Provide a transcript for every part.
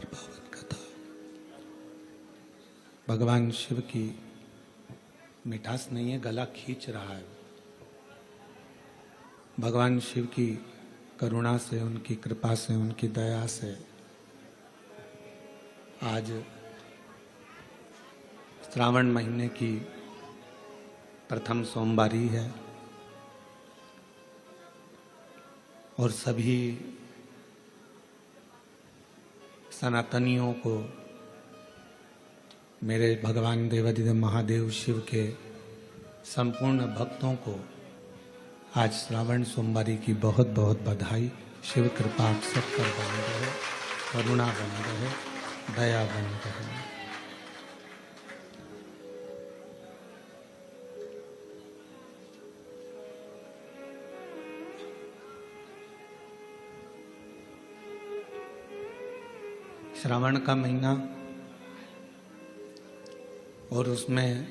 पावन कथा। भगवान शिव की मिठास नहीं है, गला खींच रहा है। भगवान शिव की करुणा से, उनकी कृपा से, उनकी दया से आज श्रावण महीने की प्रथम सोमवारी है और सभी सनातनियों को, मेरे भगवान देवाधिदेव महादेव शिव के संपूर्ण भक्तों को आज श्रावण सोमवारी की बहुत बहुत बधाई। शिव कृपा आप सब पर बनी रहे, करुणा बनी रहे, दया बनी रहे। श्रावण का महीना और उसमें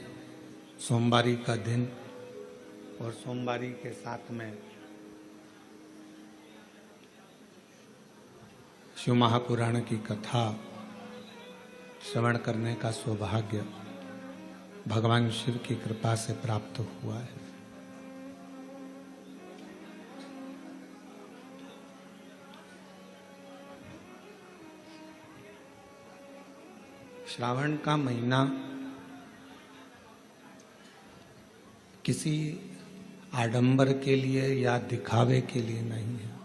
सोमवारी का दिन और सोमवारी के साथ में शिव महापुराण की कथा श्रवण करने का सौभाग्य भगवान शिव की कृपा से प्राप्त हुआ है। श्रावण का महीना किसी आडंबर के लिए या दिखावे के लिए नहीं है।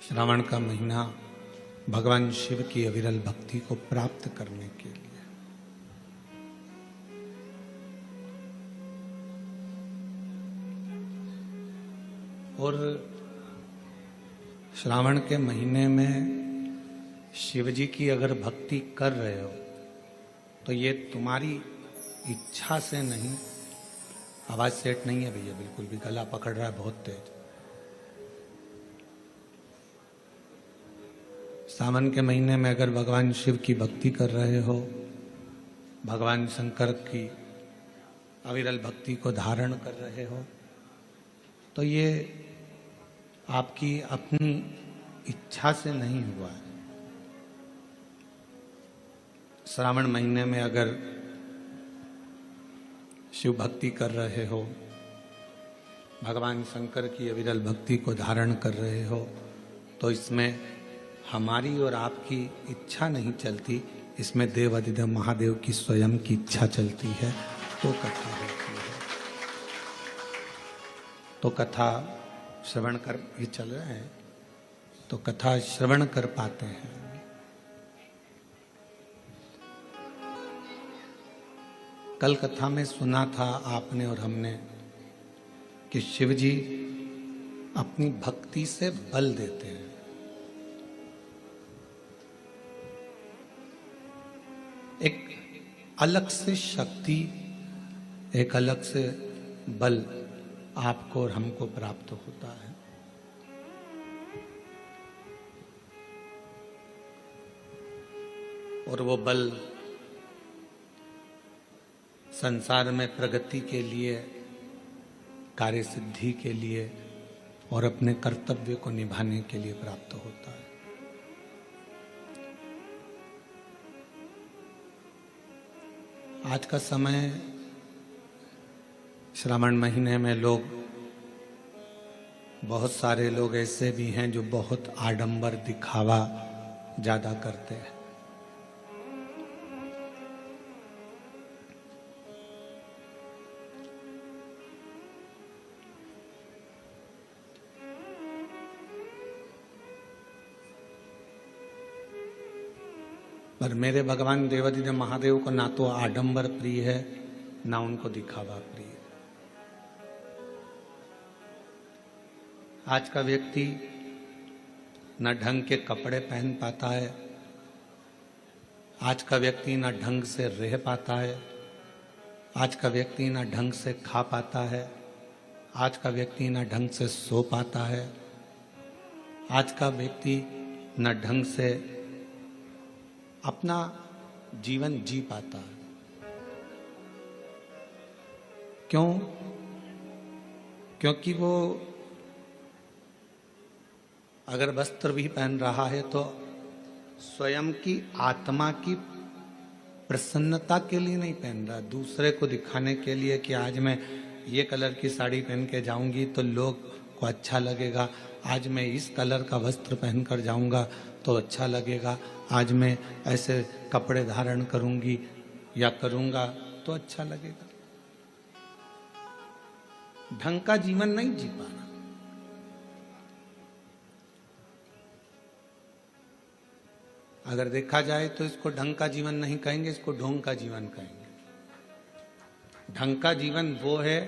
श्रावण का महीना भगवान शिव की अविरल भक्ति को प्राप्त करने के लिए। और श्रावण के महीने में शिव जी की अगर भक्ति कर रहे हो तो ये तुम्हारी इच्छा से नहीं। आवाज सेट नहीं है भैया, बिल्कुल भी गला पकड़ रहा है बहुत तेज। सावन के महीने में अगर भगवान शिव की भक्ति कर रहे हो, भगवान शंकर की अविरल भक्ति को धारण कर रहे हो, तो ये आपकी अपनी इच्छा से नहीं हुआ है। श्रावण महीने में अगर शिव भक्ति कर रहे हो, भगवान शंकर की अविरल भक्ति को धारण कर रहे हो, तो इसमें हमारी और आपकी इच्छा नहीं चलती, इसमें देवाधिदेव महादेव की स्वयं की इच्छा चलती है, तो कथा होती है। तो कथा श्रवण कर, ये चल रहा है तो कथा श्रवण कर पाते हैं। कल कथा में सुना था आपने और हमने कि शिव जी अपनी भक्ति से बल देते हैं। एक अलग से शक्ति, एक अलग से बल आपको और हमको प्राप्त होता है। और वो बल संसार में प्रगति के लिए, कार्य सिद्धि के लिए और अपने कर्तव्य को निभाने के लिए प्राप्त होता है। आज का समय, श्रावण महीने में लोग, बहुत सारे लोग ऐसे भी हैं जो बहुत आडंबर दिखावा ज्यादा करते हैं। पर मेरे भगवान देवाधिदेव महादेव को ना तो आडंबर प्रिय है, ना उनको दिखावा प्रिय है। आज का व्यक्ति न ढंग के कपड़े पहन पाता है, आज का व्यक्ति न ढंग से रह पाता है, आज का व्यक्ति न ढंग से खा पाता है, आज का व्यक्ति न ढंग से सो पाता है, आज का व्यक्ति न ढंग से अपना जीवन जी पाता है। क्यों? क्योंकि वो अगर वस्त्र भी पहन रहा है तो स्वयं की आत्मा की प्रसन्नता के लिए नहीं पहन रहा, दूसरे को दिखाने के लिए कि आज मैं ये कलर की साड़ी पहन के जाऊंगी तो लोग को अच्छा लगेगा, आज मैं इस कलर का वस्त्र पहनकर जाऊंगा तो अच्छा लगेगा, आज मैं ऐसे कपड़े धारण करूंगी या करूंगा तो अच्छा लगेगा। ढंग का जीवन नहीं जी पाना। अगर देखा जाए तो इसको ढंग का जीवन नहीं कहेंगे, इसको ढोंग का जीवन कहेंगे। ढंग का जीवन वो है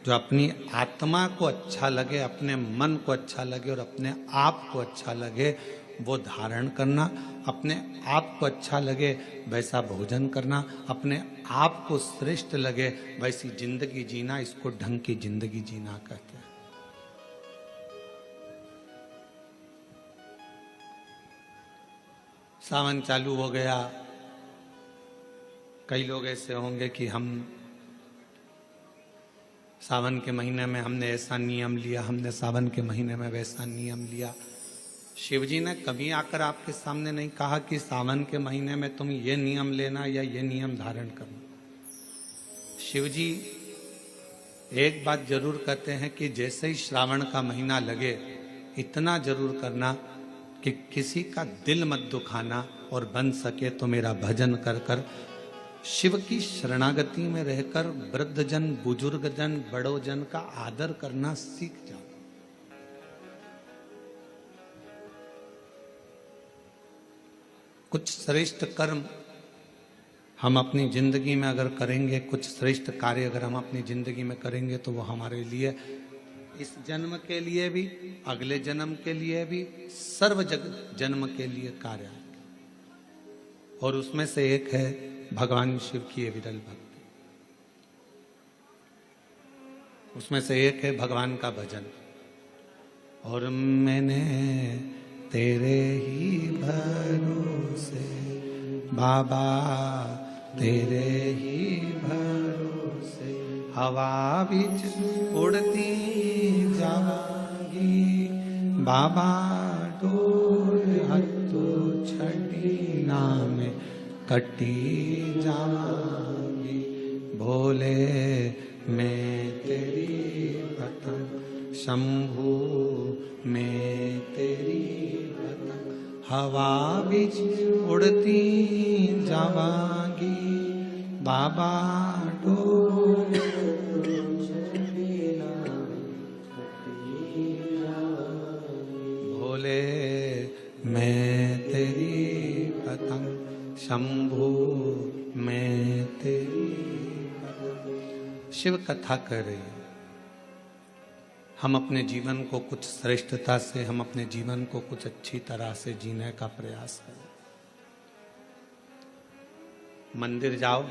जो अपनी आत्मा को अच्छा लगे, अपने मन को अच्छा लगे और अपने आप को अच्छा लगे वो धारण करना, अपने आप को अच्छा लगे वैसा भोजन करना, अपने आप को श्रेष्ठ लगे वैसी जिंदगी जीना, इसको ढंग की जिंदगी जीना कहते हैं। सावन चालू हो गया, कई लोग ऐसे होंगे कि हम सावन के महीने में हमने ऐसा नियम लिया, हमने सावन के महीने में वैसा नियम लिया। शिव जी ने कभी आकर आपके सामने नहीं कहा कि सावन के महीने में तुम ये नियम लेना या ये नियम धारण करना। शिव जी एक बात जरूर कहते हैं कि जैसे ही श्रावण का महीना लगे इतना जरूर करना कि किसी का दिल मत दुखाना और बन सके तो मेरा भजन कर कर शिव की शरणागति में रहकर वृद्धजन, बुजुर्गजन, बड़ोजन का आदर करना सीख जाओ। कुछ श्रेष्ठ कर्म हम अपनी जिंदगी में अगर करेंगे, कुछ श्रेष्ठ कार्य अगर हम अपनी जिंदगी में करेंगे तो वो हमारे लिए इस जन्म के लिए भी, अगले जन्म के लिए भी, सर्व जन्म के लिए कार्य है। और उसमें से एक है भगवान शिव की विरल भक्ति, उसमें से एक है भगवान का भजन। और मैंने तेरे ही भरोसे बाबा, तेरे ही भरोसे हवा बिच उड़ती जावांगी बाबा, डोर हत्थो छड़ी नाम कटी जावांगी। भोले मैं तेरी पतंग, शंभू मैं तेरी पतंग, हवा बिच उड़ती जावांगी बाबा, डोर भोले मैं तेरी पतंग, शंभू मैं तेरी पतंग। शिव कथा कर रही है। हम अपने जीवन को कुछ श्रेष्ठता से, हम अपने जीवन को कुछ अच्छी तरह से जीने का प्रयास करें। मंदिर जाओ,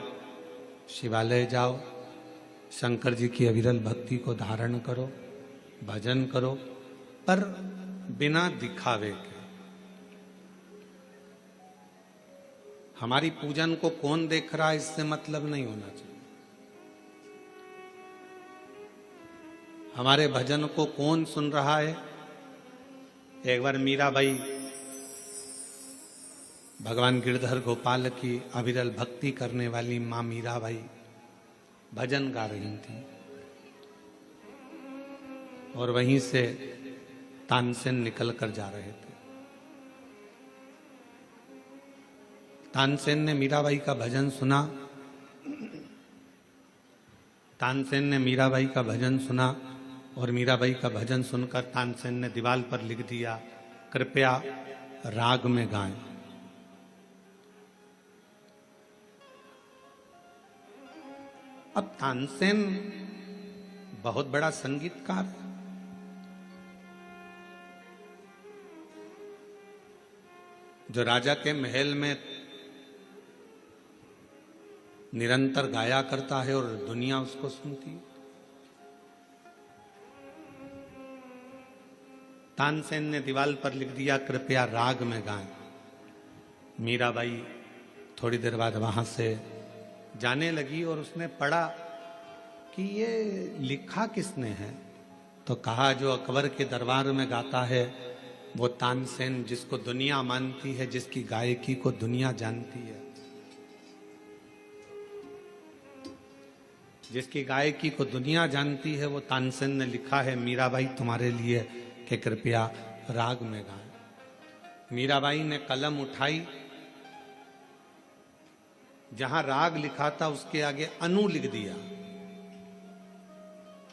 शिवालय जाओ, शंकर जी की अविरल भक्ति को धारण करो, भजन करो, पर बिना दिखावे के। हमारी पूजन को कौन देख रहा है इससे मतलब नहीं होना चाहिए। हमारे भजन को कौन सुन रहा है। एक बार मीराबाई भगवान गिरधर गोपाल की अविरल भक्ति करने वाली मां मीराबाई भजन गा रही थी और वहीं से तानसेन निकल कर जा रहे थे। तानसेन ने मीराबाई का भजन सुना, तानसेन ने मीराबाई का भजन सुना और मीराबाई का भजन सुनकर तानसेन ने दीवार पर लिख दिया, कृपया राग में गाएं। अब तानसेन बहुत बड़ा संगीतकार है। जो राजा के महल में निरंतर गाया करता है और दुनिया उसको सुनती है। तानसेन ने दीवार पर लिख दिया, कृपया राग में गाएं। मीराबाई थोड़ी देर बाद वहां से जाने लगी और उसने पढ़ा कि ये लिखा किसने है। तो कहा, जो अकबर के दरबार में गाता है वो तानसेन जिसको दुनिया मानती है, जिसकी गायकी को दुनिया जानती है, जिसकी गायकी को दुनिया जानती है, वो तानसेन ने लिखा है मीराबाई तुम्हारे लिए कि कृपया राग में गाएं। मीराबाई ने कलम उठाई, जहां राग लिखा था उसके आगे अनु लिख दिया।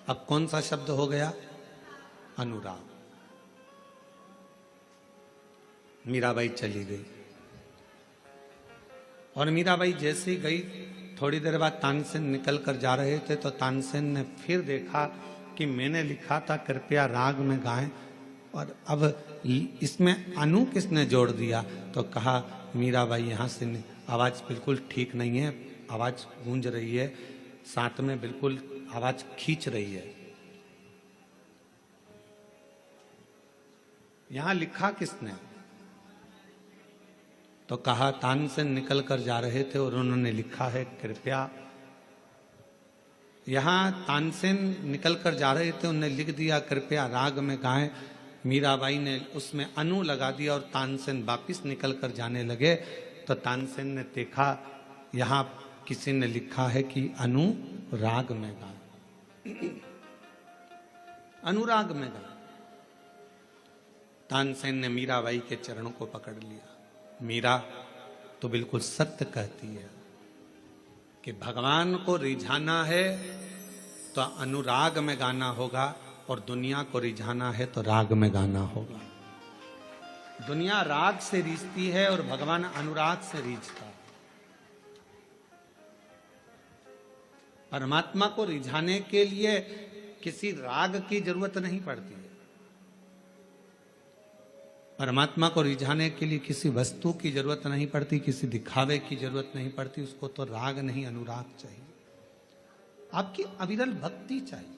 अब कौन सा शब्द हो गया? अनुराग। मीराबाई चली गई और मीराबाई जैसे ही गई, थोड़ी देर बाद तानसेन निकल कर जा रहे थे तो तानसेन ने फिर देखा कि मैंने लिखा था कृपया राग में गाएं, और अब इसमें अनु किसने जोड़ दिया? तो कहा मीराबाई यहाँ से आवाज बिल्कुल ठीक नहीं है, आवाज गूंज रही है, साथ में बिल्कुल आवाज खींच रही है। यहां लिखा किसने? तो कहा तानसेन निकल कर जा रहे थे और उन्होंने लिखा है कृपया। यहां तानसेन निकल कर जा रहे थे, उन्होंने लिख दिया कृपया राग में गाएं। मीराबाई ने उसमें अनु लगा दिया और तानसेन वापिस निकल कर जाने लगे तो तानसेन ने देखा यहां किसी ने लिखा है कि अनुराग में गाएं, अनुराग में गाएं। तानसेन ने मीराबाई के चरणों को पकड़ लिया। मीरा तो बिल्कुल सत्य कहती है कि भगवान को रिझाना है तो अनुराग में गाना होगा, और दुनिया को रिझाना है तो राग में गाना होगा। दुनिया राग से रीझती है और भगवान अनुराग से रीझता है। परमात्मा को रिझाने के लिए किसी राग की जरूरत नहीं पड़ती है। परमात्मा को रिझाने के लिए किसी वस्तु की जरूरत नहीं पड़ती, किसी दिखावे की जरूरत नहीं पड़ती। उसको तो राग नहीं अनुराग चाहिए। आपकी अविरल भक्ति चाहिए,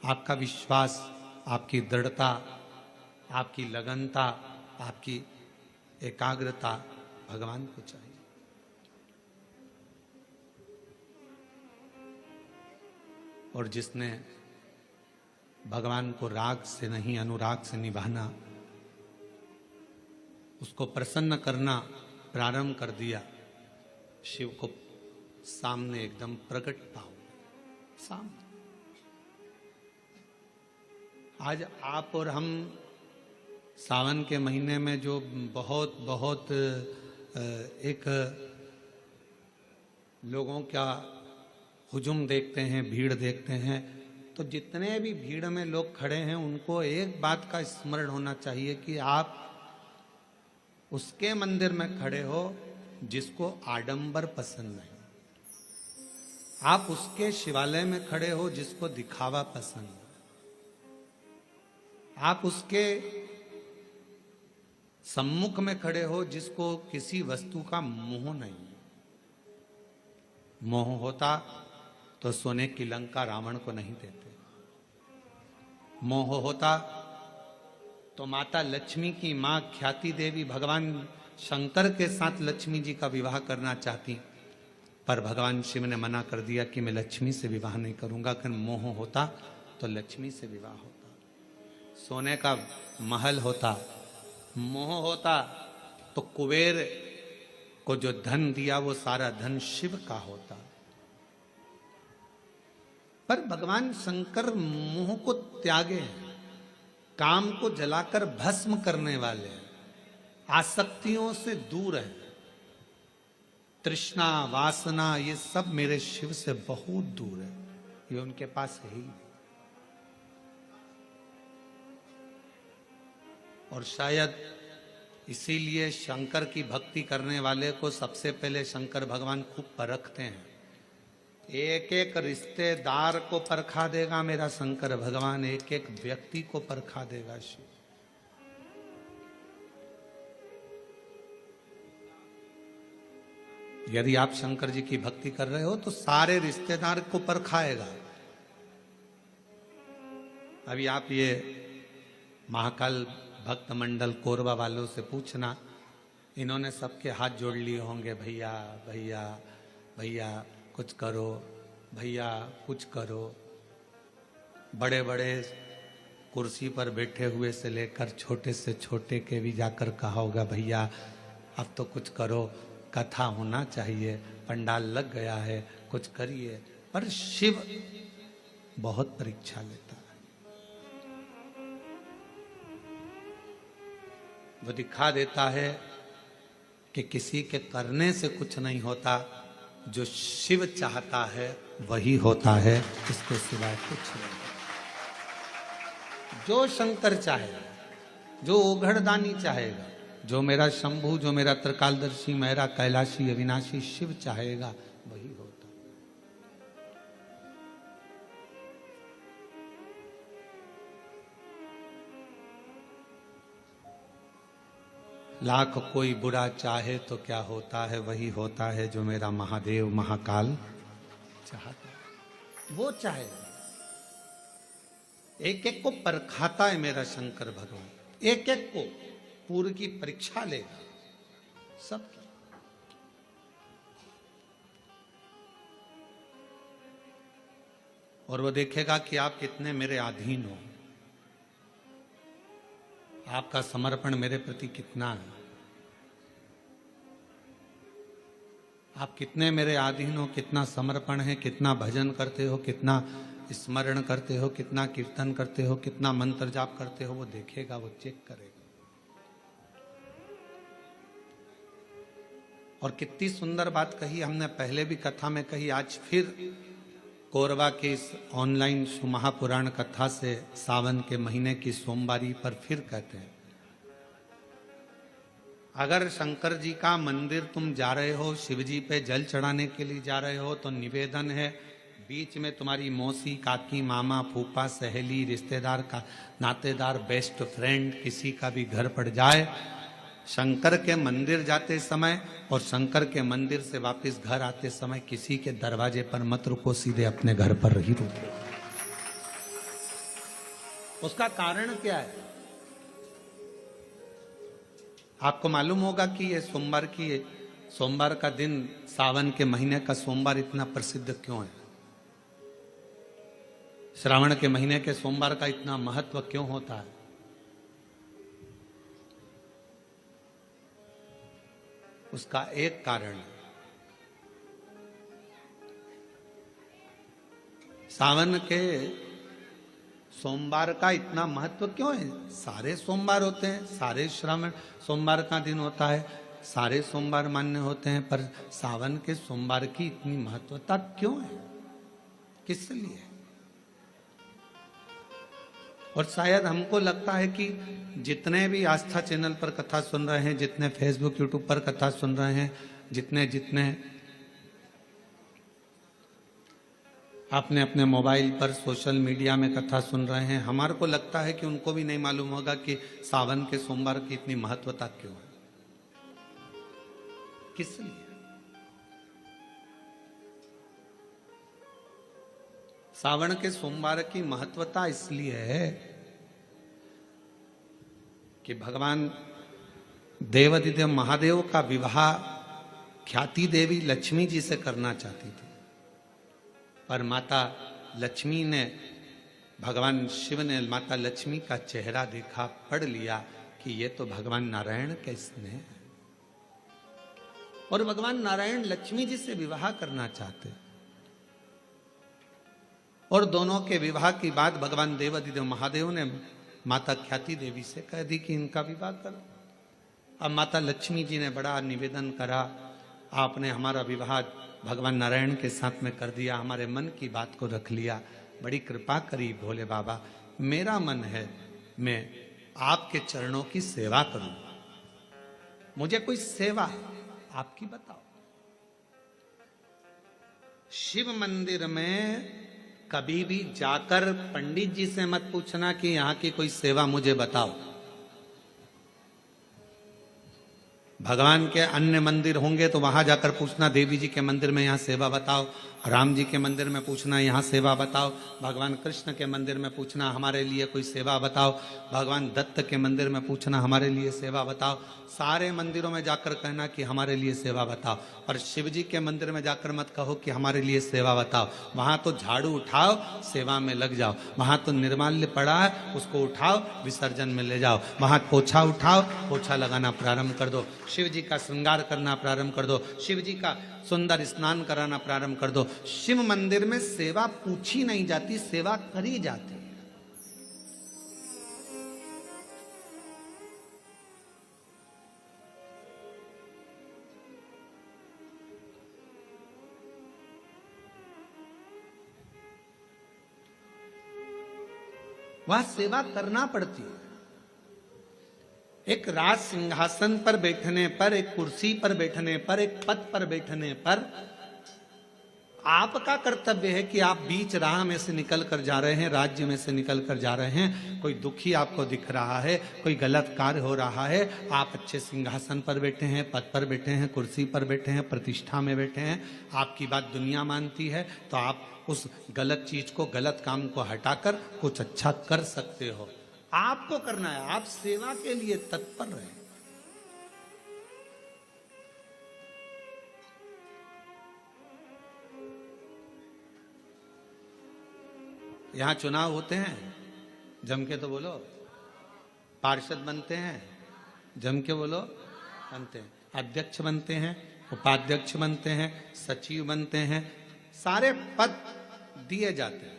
आपका विश्वास, आपकी दृढ़ता, आपकी लगनता, आपकी एकाग्रता भगवान को चाहिए। और जिसने भगवान को राग से नहीं अनुराग से निभाना, उसको प्रसन्न करना प्रारंभ कर दिया, शिव को सामने एकदम प्रकट पाओ सामने। आज आप और हम सावन के महीने में जो बहुत बहुत एक लोगों का हुजूम देखते हैं, भीड़ देखते हैं, तो जितने भी भीड़ में लोग खड़े हैं उनको एक बात का स्मरण होना चाहिए कि आप उसके मंदिर में खड़े हो जिसको आडंबर पसंद नहीं। आप उसके शिवालय में खड़े हो जिसको दिखावा पसंद है। आप उसके सम्मुख में खड़े हो जिसको किसी वस्तु का मोह नहीं। मोह होता तो सोने की लंका रावण को नहीं देते। मोह होता तो माता लक्ष्मी की मां ख्याति देवी भगवान शंकर के साथ लक्ष्मी जी का विवाह करना चाहती, पर भगवान शिव ने मना कर दिया कि मैं लक्ष्मी से विवाह नहीं करूंगा। कि मोह होता तो लक्ष्मी से विवाह होता। सोने का महल होता, मोह होता तो कुबेर को जो धन दिया वो सारा धन शिव का होता। पर भगवान शंकर मोह को त्यागे हैं, काम को जलाकर भस्म करने वाले हैं, आसक्तियों से दूर है। तृष्णा वासना ये सब मेरे शिव से बहुत दूर है, ये उनके पास है ही। और शायद इसीलिए शंकर की भक्ति करने वाले को सबसे पहले शंकर भगवान खूब परखते हैं। एक एक रिश्तेदार को परखा देगा मेरा शंकर भगवान, एक एक व्यक्ति को परखा देगा शिव। यदि आप शंकर जी की भक्ति कर रहे हो तो सारे रिश्तेदार को परखाएगा। अभी आप ये महाकाल भक्त मंडल कोरबा वालों से पूछना, इन्होंने सबके हाथ जोड़ लिए होंगे, भैया भैया भैया कुछ करो, भैया कुछ करो। बड़े बड़े कुर्सी पर बैठे हुए से लेकर छोटे से छोटे के भी जाकर कहा होगा भैया अब तो कुछ करो, कथा होना चाहिए, पंडाल लग गया है, कुछ करिए। पर शिव बहुत परीक्षा लेता है। वो दिखा देता है कि किसी के करने से कुछ नहीं होता, जो शिव चाहता है वही होता है, इसके सिवाय कुछ नहीं। जो शंकर चाहेगा, जो ओघड़दानी चाहेगा, जो मेरा शंभु, जो मेरा त्रिकालदर्शी, मेरा कैलाशी अविनाशी शिव चाहेगा वही होता। लाख कोई बुरा चाहे तो क्या होता है, वही होता है जो मेरा महादेव महाकाल चाहता है, वो चाहेगा। एक एक को परखाता है मेरा शंकर भगवान, एक एक को पूर्व की परीक्षा लेगा सबकी। और वो देखेगा कि आप कितने मेरे अधीन हो, आपका समर्पण मेरे प्रति कितना है, आप कितने मेरे अधीन हो, कितना समर्पण है, कितना भजन करते हो, कितना स्मरण करते हो, कितना कीर्तन करते हो, कितना मंत्र जाप करते हो, वो देखेगा, वो चेक करेगा। और कितनी सुंदर बात कही हमने, पहले भी कथा में कही, आज फिर कोरबा के इस ऑनलाइन महापुराण कथा से सावन के महीने की सोमवारी पर फिर कहते हैं, अगर शंकर जी का मंदिर तुम जा रहे हो, शिव जी पे जल चढ़ाने के लिए जा रहे हो, तो निवेदन है बीच में तुम्हारी मौसी, काकी, मामा, फूफा, सहेली, रिश्तेदार का नातेदार, बेस्ट फ्रेंड किसी का भी घर पड़ जाए, शंकर के मंदिर जाते समय और शंकर के मंदिर से वापस घर आते समय किसी के दरवाजे पर मत रुको, सीधे अपने घर पर ही रुको। उसका कारण क्या है? आपको मालूम होगा कि ये सोमवार का दिन, सावन के महीने का सोमवार इतना प्रसिद्ध क्यों है? श्रावण के महीने के सोमवार का इतना महत्व क्यों होता है? उसका एक कारण है, सावन के सोमवार का इतना महत्व क्यों है? सारे सोमवार होते हैं, सारे श्रावण सोमवार का दिन होता है, सारे सोमवार मान्य होते हैं, पर सावन के सोमवार की इतनी महत्वता क्यों है? किस लिए? और शायद हमको लगता है कि जितने भी आस्था चैनल पर कथा सुन रहे हैं, जितने फेसबुक यूट्यूब पर कथा सुन रहे हैं, जितने अपने अपने मोबाइल पर सोशल मीडिया में कथा सुन रहे हैं, हमारे को लगता है कि उनको भी नहीं मालूम होगा कि सावन के सोमवार की इतनी महत्वता क्यों है, किस लिए। सावन के सोमवार की महत्वता इसलिए है कि भगवान देवाधिदेव महादेव का विवाह ख्याति देवी लक्ष्मी जी से करना चाहती थी, पर माता लक्ष्मी ने, भगवान शिव ने माता लक्ष्मी का चेहरा देखा, पढ़ लिया कि ये तो भगवान नारायण का स्नेह है, और भगवान नारायण लक्ष्मी जी से विवाह करना चाहते। और दोनों के विवाह की बात भगवान देवाधिदेव महादेव ने माता ख्याति देवी से कह दी कि इनका विवाह करो। अब माता लक्ष्मी जी ने बड़ा निवेदन करा, आपने हमारा विवाह भगवान नारायण के साथ में कर दिया, हमारे मन की बात को रख लिया, बड़ी कृपा करी भोले बाबा, मेरा मन है मैं आपके चरणों की सेवा करूं, मुझे कोई सेवा आपकी बताओ। शिव मंदिर में कभी भी जाकर पंडित जी से मत पूछना कि यहां की कोई सेवा मुझे बताओ। भगवान के अन्य मंदिर होंगे तो वहां जाकर पूछना, देवी जी के मंदिर में यहां सेवा बताओ, राम जी के मंदिर में पूछना यहाँ सेवा बताओ, भगवान कृष्ण के मंदिर में पूछना हमारे लिए कोई सेवा बताओ, भगवान दत्त के मंदिर में पूछना हमारे लिए सेवा बताओ। सारे मंदिरों में जाकर कहना कि हमारे लिए सेवा बताओ, और शिव जी के मंदिर में जाकर मत कहो कि हमारे लिए सेवा बताओ। वहाँ तो झाड़ू उठाओ, सेवा में लग जाओ। वहाँ तो निर्माल्य पड़ा है, उसको उठाओ, विसर्जन में ले जाओ। वहाँ पोछा उठाओ, पोछा लगाना प्रारंभ कर दो। शिव जी का श्रृंगार करना प्रारंभ कर दो। शिव जी का सुंदर स्नान कराना प्रारंभ कर दो। शिव मंदिर में सेवा पूछी नहीं जाती, सेवा करी जाती है। वह सेवा करना पड़ती है। एक राज सिंहासन पर बैठने पर, एक कुर्सी पर बैठने पर, एक पद पर बैठने पर आपका कर्तव्य है कि आप बीच राह में से निकल कर जा रहे हैं, राज्य में से निकल कर जा रहे हैं। कोई दुखी आपको दिख रहा है, कोई गलत कार्य हो रहा है, आप अच्छे सिंहासन पर बैठे हैं, पद पर बैठे हैं, कुर्सी पर बैठे हैं, प्रतिष्ठा में बैठे हैं, आपकी बात दुनिया मानती है, तो आप उस गलत चीज को, गलत काम को हटाकर कुछ अच्छा कर सकते हो। आपको करना है, आप सेवा के लिए तत्पर रहें। यहां चुनाव होते हैं, जम के तो बोलो। पार्षद बनते हैं, जम के बोलो, बनते हैं। अध्यक्ष बनते हैं, उपाध्यक्ष बनते हैं, सचिव बनते हैं, सारे पद दिए जाते हैं।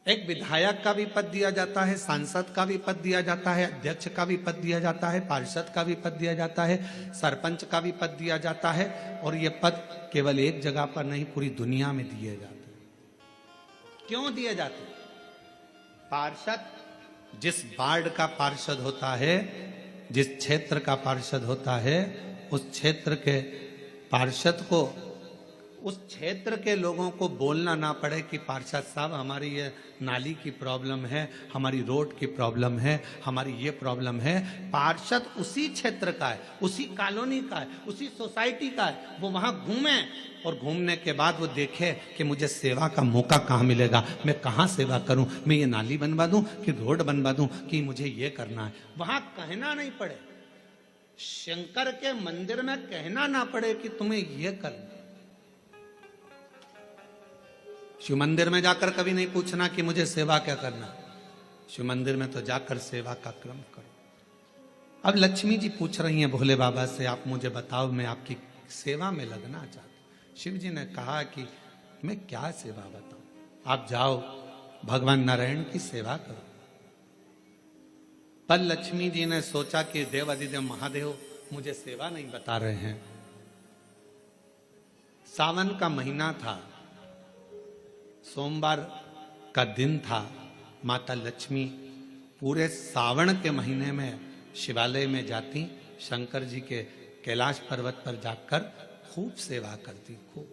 एक विधायक का भी पद दिया जाता है, सांसद का भी पद दिया जाता है, अध्यक्ष का भी पद दिया जाता है, पार्षद का भी पद दिया जाता है, सरपंच का भी पद दिया जाता है। और ये पद केवल एक जगह पर नहीं, पूरी दुनिया में दिए जाते हैं। क्यों दिए जाते हैं? पार्षद, जिस वार्ड का पार्षद होता है, जिस क्षेत्र का पार्षद होता है, उस क्षेत्र के पार्षद को, उस क्षेत्र के लोगों को बोलना ना पड़े कि पार्षद साहब हमारी ये नाली की प्रॉब्लम है, हमारी रोड की प्रॉब्लम है, हमारी ये प्रॉब्लम है। पार्षद उसी क्षेत्र का है, उसी कॉलोनी का है, उसी सोसाइटी का है। वो वहां घूमे और घूमने के बाद वो देखे कि मुझे सेवा का मौका कहाँ मिलेगा, मैं कहाँ सेवा करूं, मैं ये नाली बनवा दूं कि रोड बनवा दूं कि मुझे ये करना है। वहां कहना नहीं पड़े, शंकर के मंदिर में कहना ना पड़े कि तुम्हें ये करना। शिव मंदिर में जाकर कभी नहीं पूछना कि मुझे सेवा क्या करना। शिव मंदिर में तो जाकर सेवा का क्रम करो। अब लक्ष्मी जी पूछ रही हैं भोले बाबा से, आप मुझे बताओ, मैं आपकी सेवा में लगना चाहती हूं। शिव जी ने कहा कि मैं क्या सेवा बताऊं, आप जाओ भगवान नारायण की सेवा करो। पर लक्ष्मी जी ने सोचा कि देवाधिदेव महादेव मुझे सेवा नहीं बता रहे हैं। सावन का महीना था, सोमवार का दिन था। माता लक्ष्मी पूरे सावन के महीने में शिवालय में जाती, शंकर जी के कैलाश पर्वत पर जाकर खूब सेवा करती, खूब।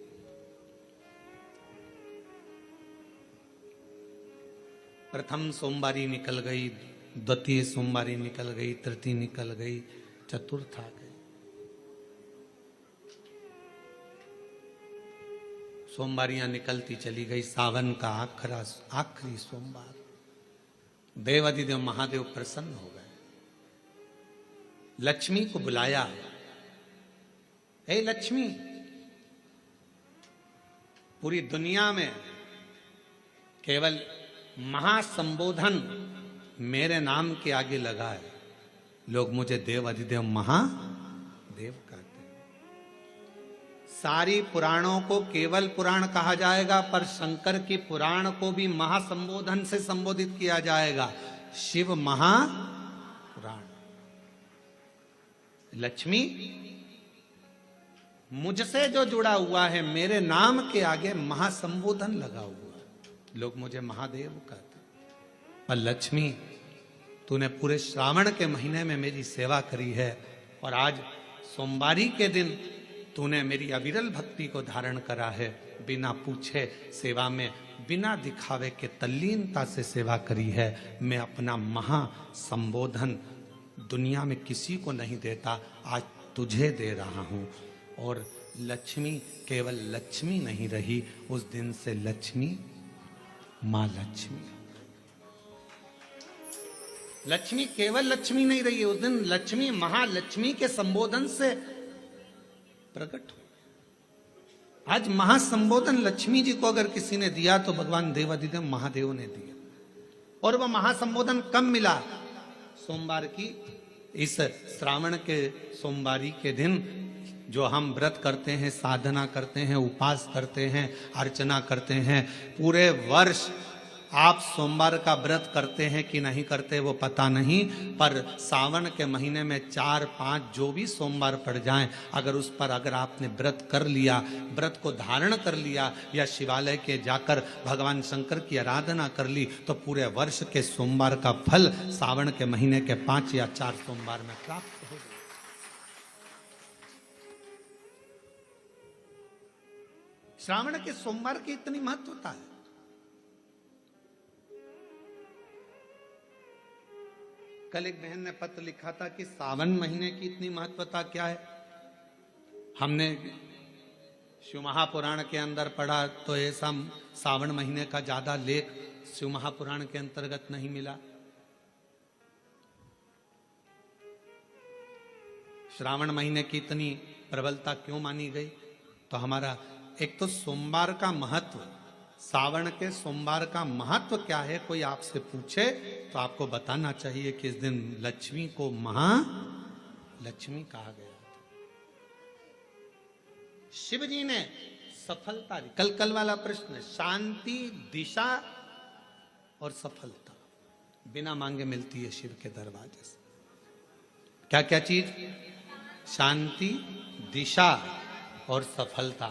प्रथम सोमवारी निकल गई, द्वितीय सोमवारी निकल गई, तृतीय निकल गई, चतुर्थ आ गई। सोमवारियां निकलती चली गई। सावन का आखिरी सोमवार, देवाधिदेव महादेव प्रसन्न हो गए, लक्ष्मी को बुलाया। हे लक्ष्मी, पूरी दुनिया में केवल महासंबोधन मेरे नाम के आगे लगा है। लोग मुझे देवाधिदेव महादेव कहते हैं। सारी पुराणों को केवल पुराण कहा जाएगा, पर शंकर की पुराण को भी महासंबोधन से संबोधित किया जाएगा, शिव महापुराण। लक्ष्मी, मुझसे जो जुड़ा हुआ है, मेरे नाम के आगे महासंबोधन लगा हुआ है, लोग मुझे महादेव कहते हैं। पर लक्ष्मी, तूने पूरे श्रावण के महीने में मेरी सेवा करी है, और आज सोमवारी के दिन तूने मेरी अविरल भक्ति को धारण करा है। बिना पूछे सेवा में, बिना दिखावे के तल्लीनता से सेवा करी है। मैं अपना महासंबोधन दुनिया में किसी को नहीं देता, आज तुझे दे रहा हूं। और लक्ष्मी केवल लक्ष्मी नहीं रही, उस दिन से लक्ष्मी मां लक्ष्मी। लक्ष्मी केवल लक्ष्मी नहीं रही, उस दिन लक्ष्मी महालक्ष्मी के संबोधन से प्रकट हुई। आज महासंबोधन लक्ष्मी जी को अगर किसी ने दिया तो भगवान देवाधिदेव महादेव ने दिया। और वह महासंबोधन कब मिला? सोमवार की इस श्रावण के सोमवारी के दिन जो हम व्रत करते हैं, साधना करते हैं, उपास करते हैं, अर्चना करते हैं। पूरे वर्ष आप सोमवार का व्रत करते हैं कि नहीं करते वो पता नहीं, पर सावन के महीने में 4-5 जो भी सोमवार पड़ जाएं, अगर उस पर अगर आपने व्रत कर लिया, व्रत को धारण कर लिया या शिवालय के जाकर भगवान शंकर की आराधना कर ली, तो पूरे वर्ष के सोमवार का फल सावन के महीने के 5 या 4 सोमवार में प्राप्त होगा। श्रावण के सोमवार की इतनी महत्वता है। कल एक बहन ने पत्र लिखा था कि सावन महीने की इतनी महत्वता क्या है। हमने शिव महापुराण के अंदर पढ़ा तो ऐसा सावन महीने का ज्यादा लेख शिव महापुराण के अंतर्गत नहीं मिला। श्रावण महीने की इतनी प्रबलता क्यों मानी गई? तो हमारा एक तो सोमवार का महत्व, सावन के सोमवार का महत्व क्या है, कोई आपसे पूछे तो आपको बताना चाहिए कि इस दिन लक्ष्मी को महालक्ष्मी कहा गया था। शिव जी ने सफलता दी। कल वाला प्रश्न, शांति, दिशा और सफलता बिना मांगे मिलती है शिव के दरवाजे से। क्या क्या चीज? शांति, दिशा और सफलता।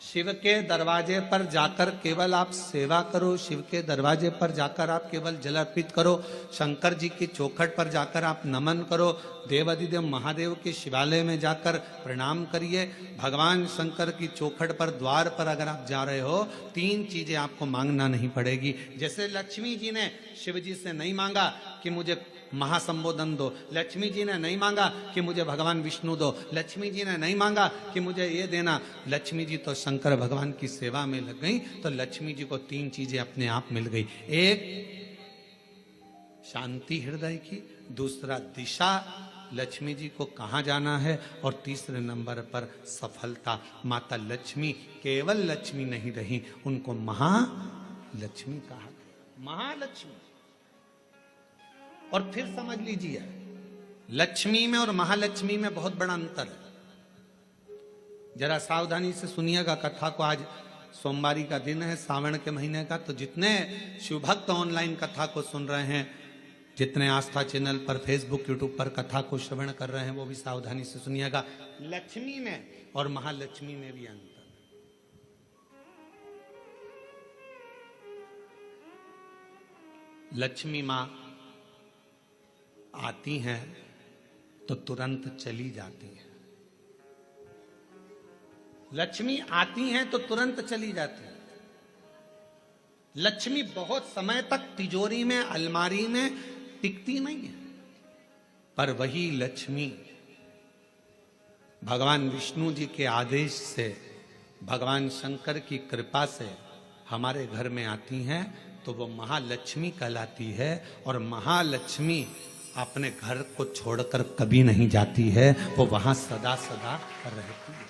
शिव के दरवाजे पर जाकर केवल आप सेवा करो, शिव के दरवाजे पर जाकर आप केवल जल अर्पित करो, शंकर जी की चौखट पर जाकर आप नमन करो, देवाधिदेव महादेव के शिवालय में जाकर प्रणाम करिए। भगवान शंकर की चौखट पर, द्वार पर अगर आप जा रहे हो, 3 चीजें आपको मांगना नहीं पड़ेगी। जैसे लक्ष्मी जी ने शिव जी से नहीं मांगा कि मुझे महासंबोधन दो, लक्ष्मी जी ने नहीं मांगा कि मुझे भगवान विष्णु दो, लक्ष्मी जी ने नहीं मांगा कि मुझे ये देना। लक्ष्मी जी तो शंकर भगवान की सेवा में लग गई, तो लक्ष्मी जी को 3 चीजें अपने आप मिल गई। एक शांति हृदय की, दूसरा दिशा, लक्ष्मी जी को कहाँ जाना है, और तीसरे नंबर पर सफलता। माता लक्ष्मी केवल लक्ष्मी नहीं रही, उनको महालक्ष्मी कहा गया। महालक्ष्मी। और फिर समझ लीजिए, लक्ष्मी में और महालक्ष्मी में बहुत बड़ा अंतर है। जरा सावधानी से सुनिएगा कथा को। आज सोमवारी का दिन है, सावन के महीने का, तो जितने शिव भक्त ऑनलाइन कथा को सुन रहे हैं, जितने आस्था चैनल पर, फेसबुक, यूट्यूब पर कथा को श्रवण कर रहे हैं, वो भी सावधानी से सुनिएगा। लक्ष्मी में और महालक्ष्मी में भी अंतर। लक्ष्मी मां आती हैं तो तुरंत चली जाती हैं। लक्ष्मी आती हैं तो तुरंत चली जाती हैं। लक्ष्मी बहुत समय तक तिजोरी में, अलमारी में टिकती नहीं है। पर वही लक्ष्मी भगवान विष्णु जी के आदेश से, भगवान शंकर की कृपा से हमारे घर में आती हैं, तो वो महालक्ष्मी कहलाती है। और महालक्ष्मी अपने घर को छोड़कर कभी नहीं जाती है, वो वहां सदा सदा रहती है।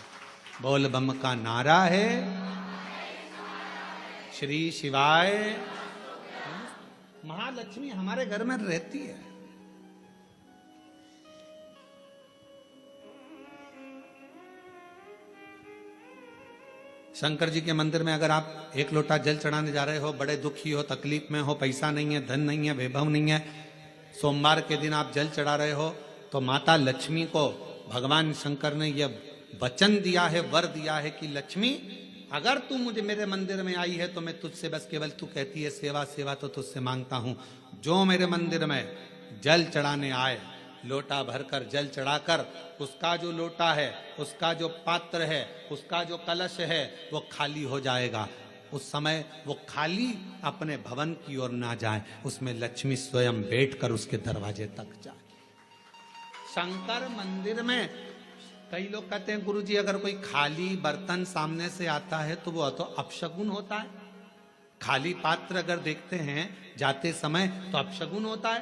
बोल बम का नारा है, श्री शिवाय। महालक्ष्मी हमारे घर में रहती है। शंकर जी के मंदिर में अगर आप 1 लोटा जल चढ़ाने जा रहे हो, बड़े दुखी हो, तकलीफ में हो, पैसा नहीं है, धन नहीं है, वैभव नहीं है, सोमवार के दिन आप जल चढ़ा रहे हो, तो माता लक्ष्मी को भगवान शंकर ने यह वचन दिया है, वर दिया है कि लक्ष्मी, अगर तू मुझे मेरे मंदिर में आई है तो मैं तुझसे बस केवल, तू कहती है सेवा सेवा तो तुझसे मांगता हूं, जो मेरे मंदिर में जल चढ़ाने आए, लोटा भरकर जल चढ़ाकर, उसका जो लोटा है, उसका जो पात्र है, उसका जो कलश है, वो खाली हो जाएगा। उस समय वो खाली अपने भवन की ओर ना जाए, उसमें लक्ष्मी स्वयं बैठकर उसके दरवाजे तक जाए। शंकर मंदिर में कई लोग कहते हैं गुरुजी अगर कोई खाली बर्तन सामने से आता है तो वो तो अपशगुन होता है। खाली पात्र अगर देखते हैं जाते समय तो अपशगुन होता है।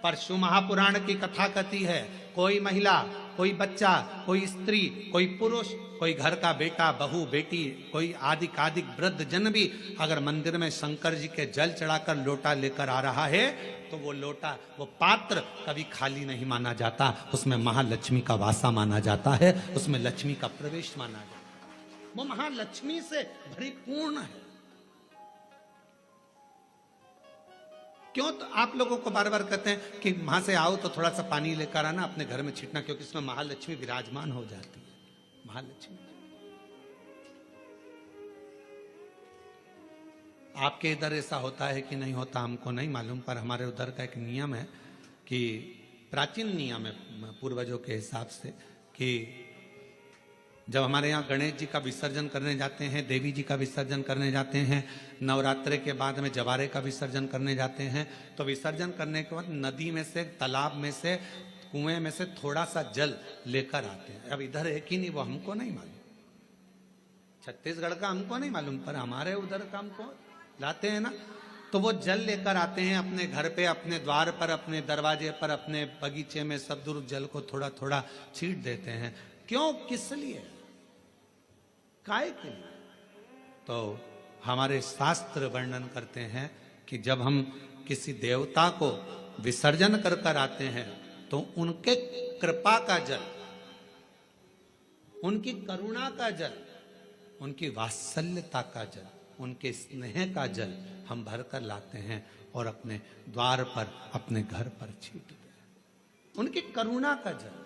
परशु महापुराण की कथा कहती है, कोई महिला, कोई बच्चा, कोई स्त्री, कोई पुरुष, कोई घर का बेटा, बहू, बेटी, कोई आदिक वृद्ध जन भी अगर मंदिर में शंकर जी के जल चढ़ाकर लोटा लेकर आ रहा है तो वो लोटा, वो पात्र कभी खाली नहीं माना जाता। उसमें महालक्ष्मी का वासा माना जाता है, उसमें लक्ष्मी का प्रवेश माना जाता है। वो महालक्ष्मी से परिपूर्ण है। क्यों? तो आप लोगों को बार बार कहते हैं कि वहां से आओ तो थोड़ा सा पानी लेकर आना, अपने घर में छिटना, क्योंकि इसमें महालक्ष्मी विराजमान हो जाती है। महालक्ष्मी आपके इधर ऐसा होता है कि नहीं होता हमको नहीं मालूम, पर हमारे उधर का एक नियम है कि प्राचीन नियम है पूर्वजों के हिसाब से कि जब हमारे यहाँ गणेश जी का विसर्जन करने जाते हैं, देवी जी का विसर्जन करने जाते हैं, नवरात्रे के बाद में जवारे का विसर्जन करने जाते हैं, तो विसर्जन करने के बाद नदी में से, तालाब में से, कुएं में से थोड़ा सा जल लेकर आते हैं। अब इधर है कि नहीं वो हमको नहीं मालूम, छत्तीसगढ़ का हमको नहीं मालूम, पर हमारे उधर का हमको लाते हैं ना। तो वो जल लेकर आते हैं अपने घर पे, अपने द्वार पर, अपने दरवाजे पर, अपने बगीचे में, सब दूर जल को थोड़ा थोड़ा छीट देते हैं। क्यों? किस लिए? काय के लिए? तो हमारे शास्त्र वर्णन करते हैं कि जब हम किसी देवता को विसर्जन कर कर आते हैं तो उनके कृपा का जल, उनकी करुणा का जल, उनकी वात्सल्यता का जल, उनके स्नेह का जल हम भर कर लाते हैं और अपने द्वार पर, अपने घर पर छींटते हैं। उनकी करुणा का जल।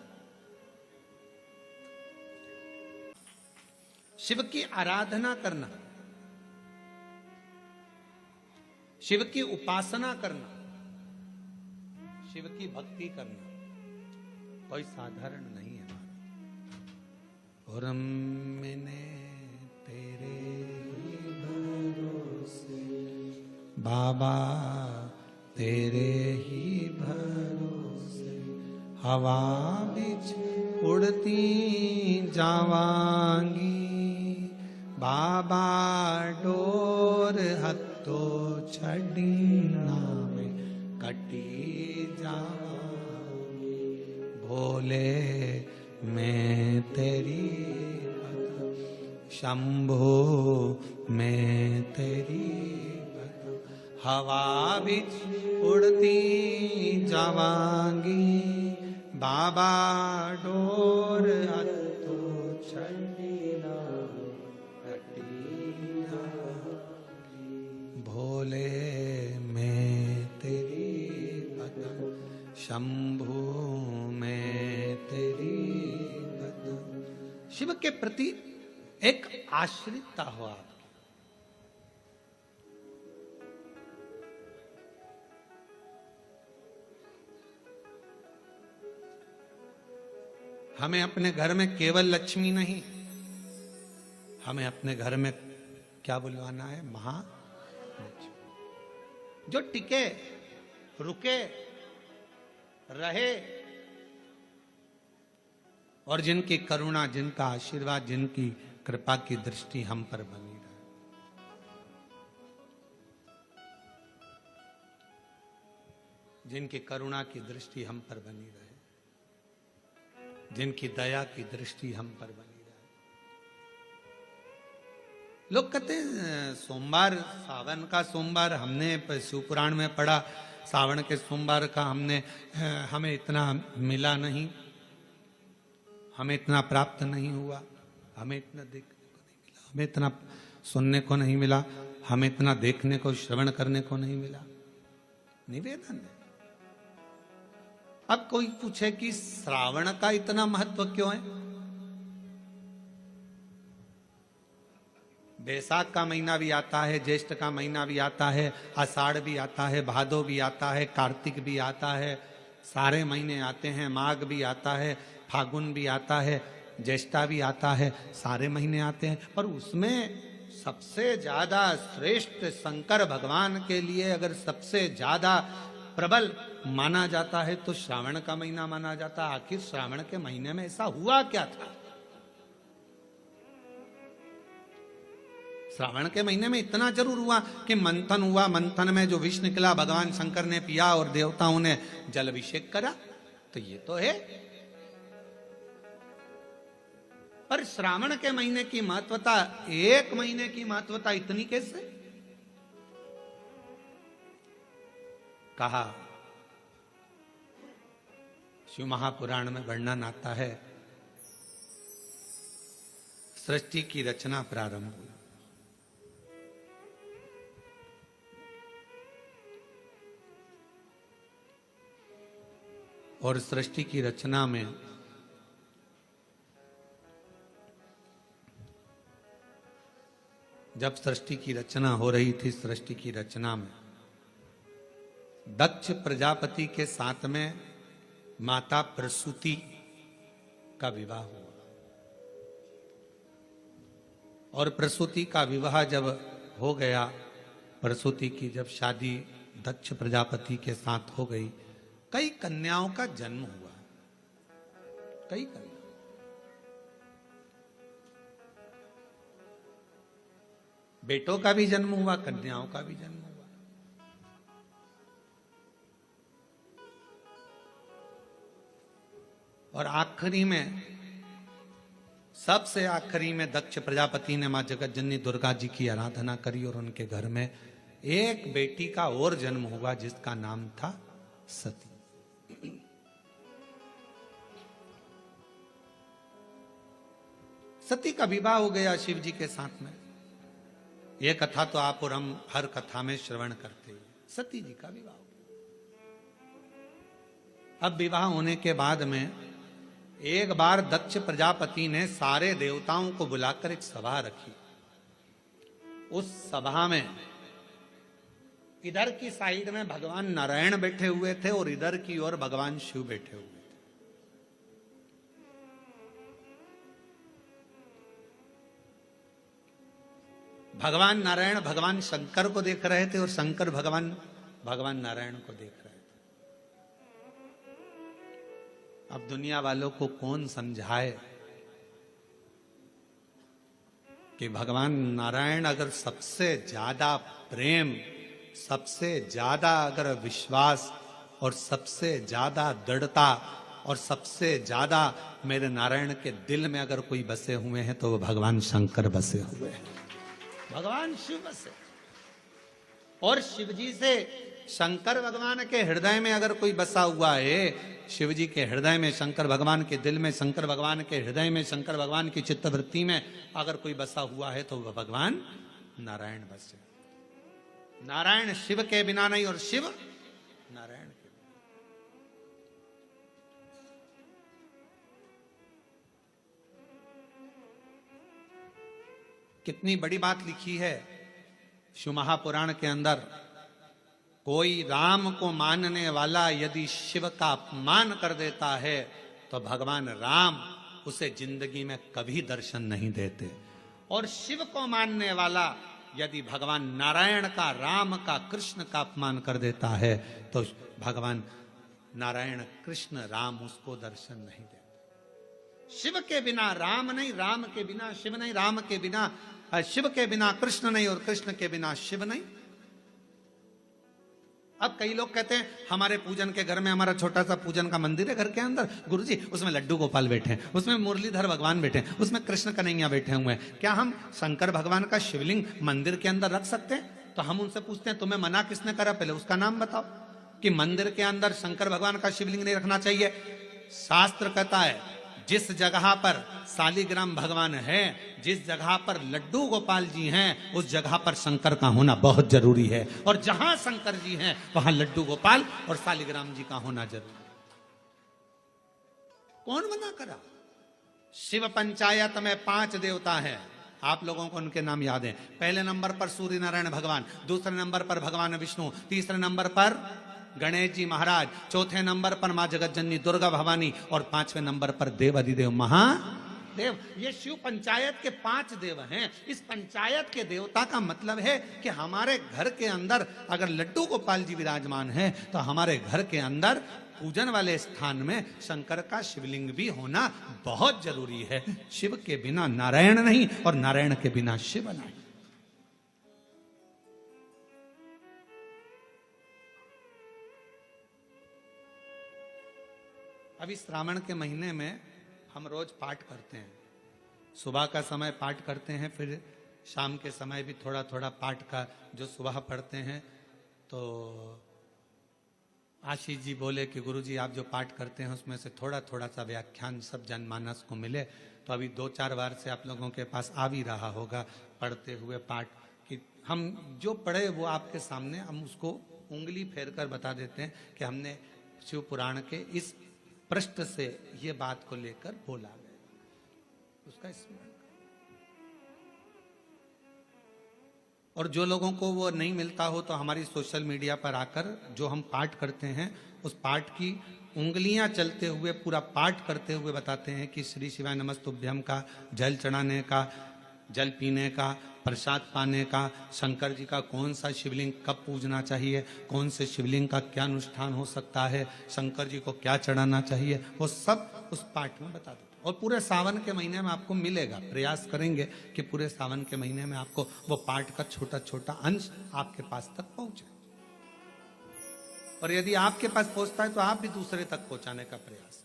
शिव की आराधना करना, शिव की उपासना करना, शिव की भक्ति करना कोई साधारण नहीं है। और मैंने तेरे ही भरोसे बाबा, तेरे ही भरोसे हवा बिच उड़ती जावांगी, बाबा डोर हत्तो छड़ीना में कटी जावांगी, भोले मैं तेरी शंभो मैं तेरी हवा बिच उड़ती जावांगी, बाबा डोर हत्तो छड़ीना भोले मैं तेरी बदन, शंभु मैं तेरी बदन। शिव के प्रति एक आश्रितता हो आपकी। हमें अपने घर में केवल लक्ष्मी नहीं, हमें अपने घर में क्या बुलवाना है? महालक्ष्मी, जो टिके, रुके, रहे और जिनकी करुणा, जिनका आशीर्वाद, जिनकी कृपा की दृष्टि हम पर बनी रहे। जिनकी करुणा की दृष्टि हम पर बनी रहे, जिनकी दया की दृष्टि हम पर बनी रहे। लोग कहते हैं सोमवार, सावन का सोमवार, हमने शिवपुराण में पढ़ा, सावन के सोमवार का हमें इतना मिला नहीं, हमें इतना प्राप्त नहीं हुआ, हमें इतना देखने को नहीं मिला, हमें इतना सुनने को नहीं मिला, हमें इतना देखने को, श्रवण करने को नहीं मिला। निवेदन है। अब कोई पूछे कि श्रावण का इतना महत्व क्यों है? बैसाख का महीना भी आता है, ज्येष्ठ का महीना भी आता है, आषाढ़ भी आता है, भादो भी आता है, कार्तिक भी आता है, सारे महीने आते हैं, माघ भी आता है, फागुन भी आता है, ज्येष्ठा भी आता है, सारे महीने आते हैं। पर उसमें सबसे ज्यादा श्रेष्ठ शंकर भगवान के लिए अगर सबसे ज्यादा प्रबल माना जाता है तो श्रावण का महीना माना जाता है। आखिर श्रावण के महीने में ऐसा हुआ क्या था? श्रावण के महीने में इतना जरूर हुआ कि मंथन हुआ, मंथन में जो विष निकला भगवान शंकर ने पिया और देवताओं ने जल अभिषेक करा, तो ये तो है। पर श्रावण के महीने की महत्वता, एक महीने की महत्वता इतनी कैसे? कहा शिव महापुराण में वर्णन आता है, सृष्टि की रचना प्रारंभ हुई। और सृष्टि की रचना में जब सृष्टि की रचना हो रही थी, सृष्टि की रचना में दक्ष प्रजापति के साथ में माता प्रसूति का विवाह हुआ। और प्रसूति का विवाह जब हो गया, प्रसूति की जब शादी दक्ष प्रजापति के साथ हो गई, कई कन्याओं का जन्म हुआ। कई कन्या, बेटों का भी जन्म हुआ, कन्याओं का भी जन्म हुआ। और आखिरी में, सबसे आखिरी में दक्ष प्रजापति ने मां जगत जननी दुर्गा जी की आराधना करी और उनके घर में एक बेटी का और जन्म हुआ जिसका नाम था सती। सती का विवाह हो गया शिव जी के साथ में। यह कथा तो आप और हम हर कथा में श्रवण करते हैं। सती जी का विवाह हो गया। अब विवाह होने के बाद में एक बार दक्ष प्रजापति ने सारे देवताओं को बुलाकर एक सभा रखी। उस सभा में इधर की साइड में भगवान नारायण बैठे हुए थे और इधर की ओर भगवान शिव बैठे हुए थे। भगवान नारायण भगवान शंकर को देख रहे थे और शंकर भगवान नारायण को देख रहे थे। अब दुनिया वालों को कौन समझाए कि भगवान नारायण अगर सबसे ज्यादा प्रेम, सबसे ज्यादा अगर विश्वास और सबसे ज्यादा दृढ़ता और सबसे ज्यादा मेरे नारायण के दिल में अगर कोई बसे हुए हैं तो वो भगवान शंकर बसे हुए हैं, भगवान शिव बसे। और शिव जी से शंकर भगवान के हृदय में अगर कोई बसा हुआ है, शिव जी के हृदय में, शंकर भगवान के दिल में, शंकर भगवान के हृदय में, शंकर भगवान की चित्तवृत्ति में अगर कोई बसा हुआ है तो वह भगवान नारायण बसे। नारायण शिव के बिना नहीं और शिव नारायण के बिना। कितनी बड़ी बात लिखी है शिव महापुराण के अंदर। कोई राम को मानने वाला यदि शिव का अपमान कर देता है तो भगवान राम उसे जिंदगी में कभी दर्शन नहीं देते। और शिव को मानने वाला यदि भगवान नारायण का, राम का, कृष्ण का अपमान कर देता है तो भगवान नारायण, कृष्ण, राम उसको दर्शन नहीं देते। शिव के बिना राम नहीं, राम के बिना शिव नहीं, राम के बिना शिव के बिना कृष्ण नहीं और कृष्ण के बिना शिव नहीं। अब कई लोग कहते हैं हमारे पूजन के घर में, हमारा छोटा सा पूजन का मंदिर है घर के अंदर, गुरुजी उसमें लड्डू गोपाल बैठे हैं, उसमें मुरलीधर भगवान बैठे हैं, उसमें कृष्ण कन्हैया बैठे हुए हैं, क्या हम शंकर भगवान का शिवलिंग मंदिर के अंदर रख सकते हैं? तो हम उनसे पूछते हैं तुम्हें मना किसने करा, पहले उसका नाम बताओ कि मंदिर के अंदर शंकर भगवान का शिवलिंग नहीं रखना चाहिए। शास्त्र कहता है जिस जगह पर सालिग्राम भगवान है, जिस जगह पर लड्डू गोपाल जी हैं, उस जगह पर शंकर का होना बहुत जरूरी है। और जहां शंकर जी हैं वहां लड्डू गोपाल और सालिग्राम जी का होना जरूरी है। कौन मना करा? शिव पंचायत में 5 देवता हैं, आप लोगों को उनके नाम याद हैं। पहले नंबर पर सूर्य नारायण भगवान, दूसरे नंबर पर भगवान विष्णु, तीसरे नंबर पर गणेश जी महाराज, चौथे नंबर पर मां जगत जननी दुर्गा भवानी और 5वें नंबर पर देव अधिदेव महादेव। ये शिव पंचायत के 5 देव हैं। इस पंचायत के देवता का मतलब है कि हमारे घर के अंदर अगर लड्डू गोपाल जी विराजमान हैं तो हमारे घर के अंदर पूजन वाले स्थान में शंकर का शिवलिंग भी होना बहुत जरूरी है। शिव के बिना नारायण नहीं और नारायण के बिना शिव नहीं। अभी श्रावण के महीने में हम रोज पाठ करते हैं, सुबह का समय पाठ करते हैं, फिर शाम के समय भी थोड़ा थोड़ा पाठ का जो सुबह पढ़ते हैं। तो आशीष जी बोले कि गुरुजी आप जो पाठ करते हैं उसमें से थोड़ा थोड़ा सा व्याख्यान सब जनमानस को मिले। तो अभी 2-4 बार से आप लोगों के पास आ भी रहा होगा पढ़ते हुए पाठ कि हम जो पढ़े वो आपके सामने हम उसको उंगली फेर कर बता देते हैं कि हमने शिव पुराण के इस पृष्ठ से ये बात को लेकर बोला है, उसका स्मरण। और जो लोगों को वो नहीं मिलता हो तो हमारी सोशल मीडिया पर आकर जो हम पाठ करते हैं उस पाठ की उंगलियां चलते हुए पूरा पाठ करते हुए बताते हैं कि श्री शिवाय नमस्तुभ्यम का जल चढ़ाने का, जल पीने का, प्रसाद पाने का, शंकर जी का कौन सा शिवलिंग कब पूजना चाहिए, कौन से शिवलिंग का क्या अनुष्ठान हो सकता है, शंकर जी को क्या चढ़ाना चाहिए, वो सब उस पाठ में बता देते हैं। और पूरे सावन के महीने में आपको मिलेगा, प्रयास करेंगे कि पूरे सावन के महीने में आपको वो पाठ का छोटा छोटा अंश आपके पास तक पहुंचे। और यदि आपके पास पहुंचता है तो आप भी दूसरे तक पहुंचाने का प्रयास।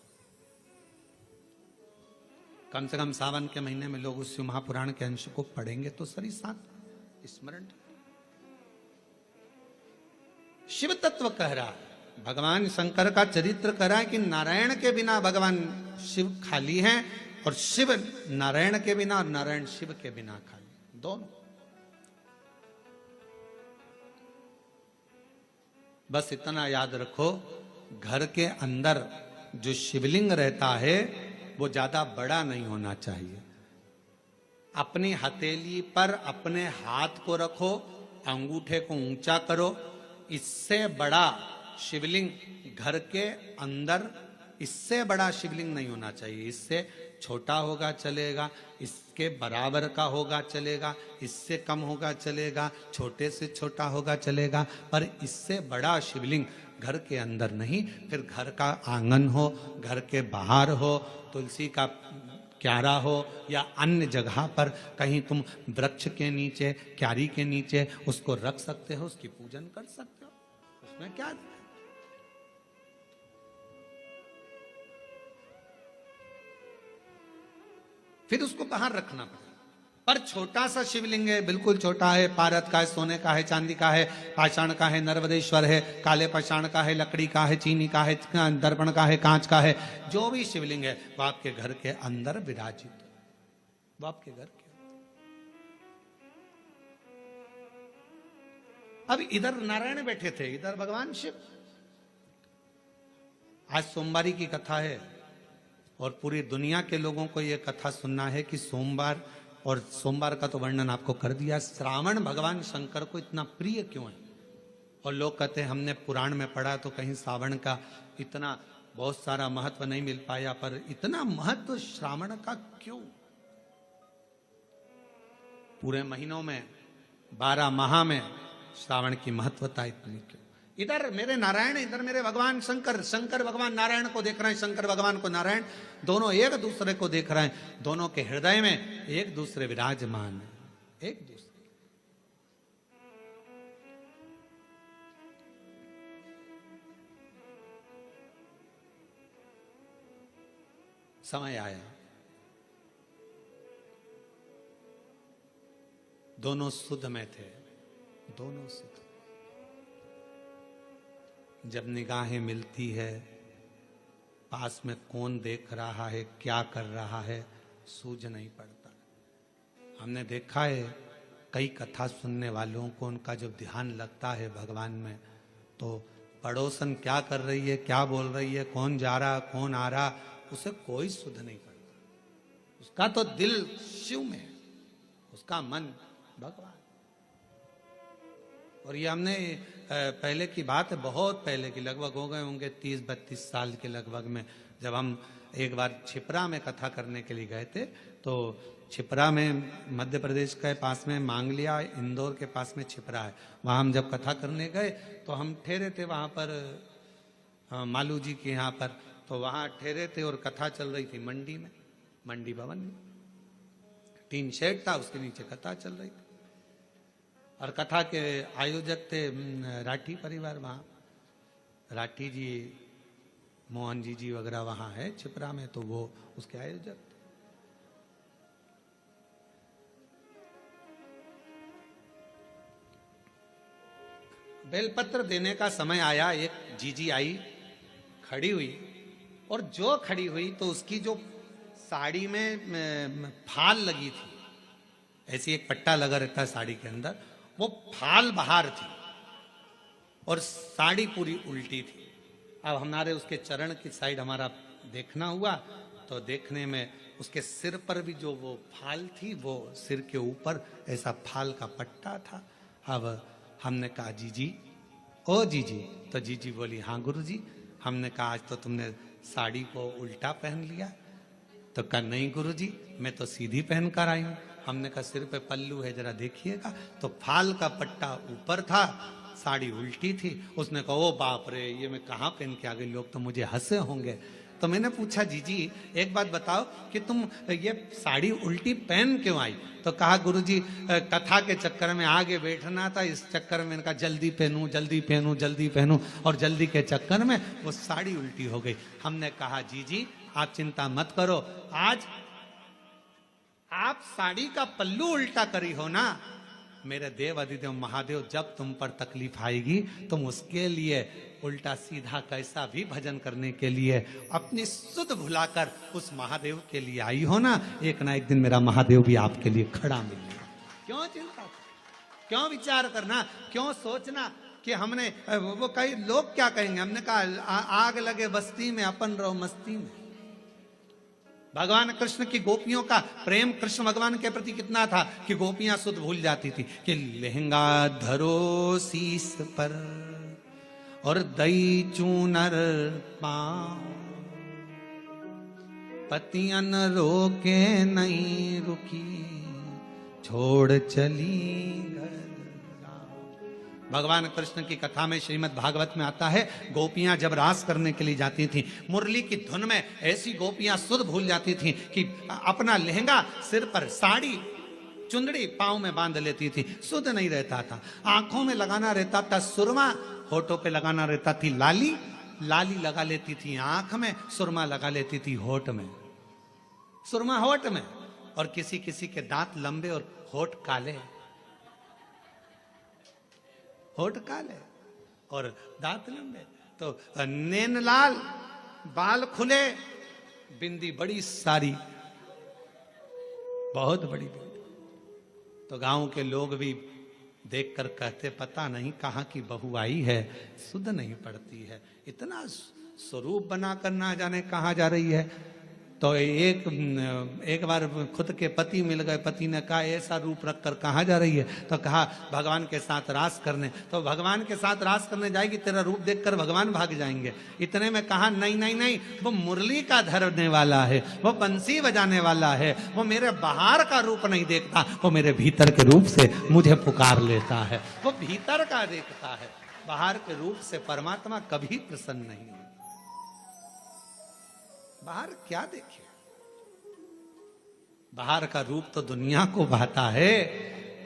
कम से कम सावन के महीने में लोग उस महापुराण के अंश को पढ़ेंगे तो सही साथ स्मरण। शिव तत्व कह रहा है, भगवान शंकर का चरित्र कह रहा है कि नारायण के बिना भगवान शिव खाली हैं और शिव नारायण के बिना और नारायण शिव के बिना खाली, दोनों। बस इतना याद रखो, घर के अंदर जो शिवलिंग रहता है वो ज्यादा बड़ा नहीं होना चाहिए। अपनी हथेली पर अपने हाथ को रखो, अंगूठे को ऊंचा करो। इससे बड़ा शिवलिंग घर के अंदर, इससे बड़ा शिवलिंग नहीं होना चाहिए। इससे छोटा होगा चलेगा, इसके बराबर का होगा चलेगा, इससे कम होगा चलेगा, छोटे से छोटा होगा चलेगा, पर इससे बड़ा शिवलिंग घर के अंदर नहीं। फिर घर का आंगन हो, घर के बाहर हो, तुलसी का क्यारा हो या अन्य जगह पर कहीं तुम वृक्ष के नीचे, क्यारी के नीचे उसको रख सकते हो, उसकी पूजन कर सकते हो, उसमें क्या। फिर उसको बाहर रखना पड़ेगा। पर छोटा सा शिवलिंग है, बिल्कुल छोटा है, पारद का है, सोने का है, चांदी का है, पाषाण का है, नर्मदेश्वर है, काले पाषाण का है, लकड़ी का है, चीनी का है, दर्पण का है, कांच का है, जो भी शिवलिंग है वो आपके घर के अंदर विराजित है, वो आपके घर के। अब इधर नारायण बैठे थे, इधर भगवान शिव। आज सोमवारी की कथा है और पूरी दुनिया के लोगों को यह कथा सुनना है कि सोमवार, और सोमवार का तो वर्णन आपको कर दिया, श्रावण भगवान शंकर को इतना प्रिय क्यों है। और लोग कहते हैं हमने पुराण में पढ़ा तो कहीं श्रावण का इतना बहुत सारा महत्व नहीं मिल पाया, पर इतना महत्व श्रावण का क्यों। पूरे महीनों में 12 माह में श्रावण की महत्वता इतनी क्यों। इधर मेरे नारायण, इधर मेरे भगवान शंकर, शंकर भगवान नारायण को देख रहे हैं, शंकर भगवान को नारायण, दोनों एक दूसरे को देख रहे हैं, दोनों के हृदय में एक दूसरे विराजमान है, एक दूसरे। समय आया, दोनों सुध में थे, दोनों सुध। जब निगाहें मिलती है, पास में कौन देख रहा है, क्या कर रहा है, सूझ नहीं पड़ता। हमने देखा है कई कथा सुनने वालों को, उनका जब ध्यान लगता है भगवान में, तो पड़ोसन क्या कर रही है, क्या बोल रही है, कौन जा रहा, कौन आ रहा, उसे कोई सुध नहीं पड़ता। उसका तो दिल शिव में है, उसका मन भगवान। और ये हमने पहले की बात है, बहुत पहले की, लगभग हो गए होंगे 30-32 साल के लगभग में, जब हम एक बार छिपरा में कथा करने के लिए गए थे। तो छिपरा में, मध्य प्रदेश के पास में मांगलिया, इंदौर के पास में छिपरा है, वहाँ हम जब कथा करने गए तो हम ठहरे थे वहाँ पर मालू जी के यहाँ पर, तो वहाँ ठहरे थे और कथा चल रही थी मंडी में, मंडी भवन में। 3 शेड था, उसके नीचे कथा चल रही थी और कथा के आयोजक थे राठी परिवार। वहाँ राठी जी मोहन जी वगैरह वहां है छिपरा में, तो वो उसके आयोजक थे। बेलपत्र देने का समय आया, एक जीजी आई, खड़ी हुई, और जो खड़ी हुई तो उसकी जो साड़ी में फाल लगी थी, ऐसी एक पट्टा लगा रहता है साड़ी के अंदर, वो फाल बाहर थी और साड़ी पूरी उल्टी थी। अब हमारे उसके चरण की साइड हमारा देखना हुआ, तो देखने में उसके सिर पर भी जो वो फाल थी, वो सिर के ऊपर ऐसा फाल का पट्टा था। अब हमने कहा जीजी, ओ जीजी, तो जीजी बोली हाँ गुरुजी। हमने कहा आज तो तुमने साड़ी को उल्टा पहन लिया। तो कहा नहीं गुरुजी, मैं तो सीधी पहन कर आई हूँ। हमने कहा सिर पे पल्लू है, जरा देखिएगा। तो फाल का पट्टा ऊपर था, साड़ी उल्टी थी। उसने कहा ओ बाप रे, ये मैं कहाँ पहन के आ गई, लोग तो मुझे हंसे होंगे। तो मैंने पूछा जीजी एक बात बताओ कि तुम ये साड़ी उल्टी पहन क्यों आई? तो कहा गुरुजी कथा के चक्कर में आगे बैठना था, इस चक्कर में इनका जल्दी पहनूं जल्दी पहनूं जल्दी पहनूं, और जल्दी के चक्कर में वो साड़ी उल्टी हो गई। हमने कहा जीजी आप चिंता मत करो, आज आप साड़ी का पल्लू उल्टा करी हो ना, मेरे देव अधिदेव महादेव जब तुम पर तकलीफ आएगी, तुम उसके लिए उल्टा सीधा कैसा भी भजन करने के लिए अपनी सुध भुलाकर उस महादेव के लिए आई हो ना, एक ना एक दिन मेरा महादेव भी आपके लिए खड़ा मिलेगा। क्यों चिंता, क्यों विचार करना, क्यों सोचना कि हमने वो कई लोग क्या कहेंगे। हमने कहा आग लगे बस्ती में, अपन रहो मस्ती में। भगवान कृष्ण की गोपियों का प्रेम कृष्ण भगवान के प्रति कितना था कि गोपियां सुध भूल जाती थी कि लहंगा धरो शीस पर और दई चूनर पाँव, पतियन रोके नहीं रुकी, छोड़ चली घर। भगवान कृष्ण की कथा में श्रीमद् भागवत में आता है, गोपियां जब रास करने के लिए जाती थीं, मुरली की धुन में ऐसी गोपियां सुध भूल जाती थीं कि अपना लहंगा सिर पर, साड़ी चुंदड़ी पांव में बांध लेती थी, सुध नहीं रहता था। आंखों में लगाना रहता था सुरमा, होठों पे लगाना रहता थी लाली, लाली लगा लेती थी आंख में, सुरमा लगा लेती थी होठ में, सुरमा होठ में। और किसी किसी के दांत लंबे और होठ काले, होठ काले और दांत लंबे, तो नैन लाल, बाल खुले, बिंदी बड़ी सारी, बहुत बड़ी बिंदी। तो गांव के लोग भी देखकर कहते पता नहीं कहाँ की बहू आई है, सुध नहीं पड़ती है, इतना स्वरूप बनाकर ना जाने कहाँ जा रही है। तो एक बार खुद के पति मिल गए, पति ने कहा ऐसा रूप रख कर कहाँ जा रही है? तो कहा भगवान के साथ रास करने। तो भगवान के साथ रास करने जाएगी, तेरा रूप देखकर भगवान भाग जाएंगे। इतने में कहा नहीं नहीं नहीं, वो मुरली का धरने वाला है, वो बंसी बजाने वाला है, वो मेरे बाहर का रूप नहीं देखता, वो मेरे भीतर के रूप से मुझे पुकार लेता है, वो भीतर का देखता है, बाहर के रूप से परमात्मा कभी प्रसन्न नहीं होता। बाहर क्या देखे, बाहर का रूप तो दुनिया को भाता है,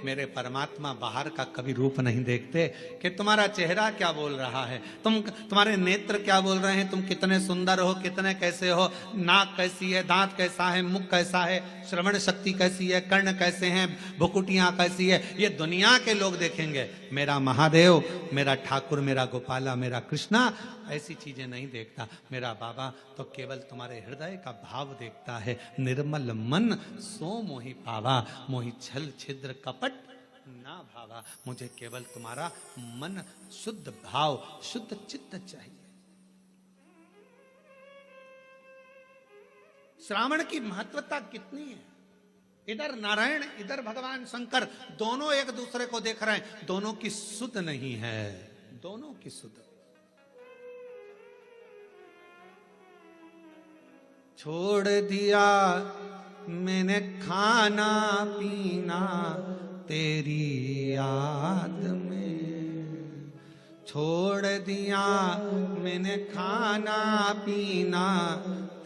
मेरे परमात्मा बाहर का कभी रूप नहीं देखते कि तुम्हारा चेहरा क्या बोल रहा है, तुम्हारे नेत्र क्या बोल रहे हैं, तुम कितने सुंदर हो, कितने कैसे हो, नाक कैसी है, दांत कैसा है, मुख कैसा है, श्रवण शक्ति कैसी है, कर्ण कैसे हैं, भुकुटियां कैसी है, ये दुनिया के लोग देखेंगे। मेरा महादेव, मेरा ठाकुर, मेरा गोपाला, मेरा कृष्णा ऐसी चीजें नहीं देखता। मेरा बाबा तो केवल तुम्हारे हृदय का भाव देखता है। निर्मल मन सो मोहि पावा, मोहि छल छिद्र कपट ना भावा। मुझे केवल तुम्हारा मन, शुद्ध भाव, शुद्ध चित्त चाहिए। श्रावण की महत्वता कितनी है, इधर नारायण, इधर भगवान शंकर, दोनों एक दूसरे को देख रहे हैं, दोनों की सुध नहीं है, दोनों की सुध। छोड़ दिया मैंने खाना पीना तेरी याद में, छोड़ दिया मैंने खाना पीना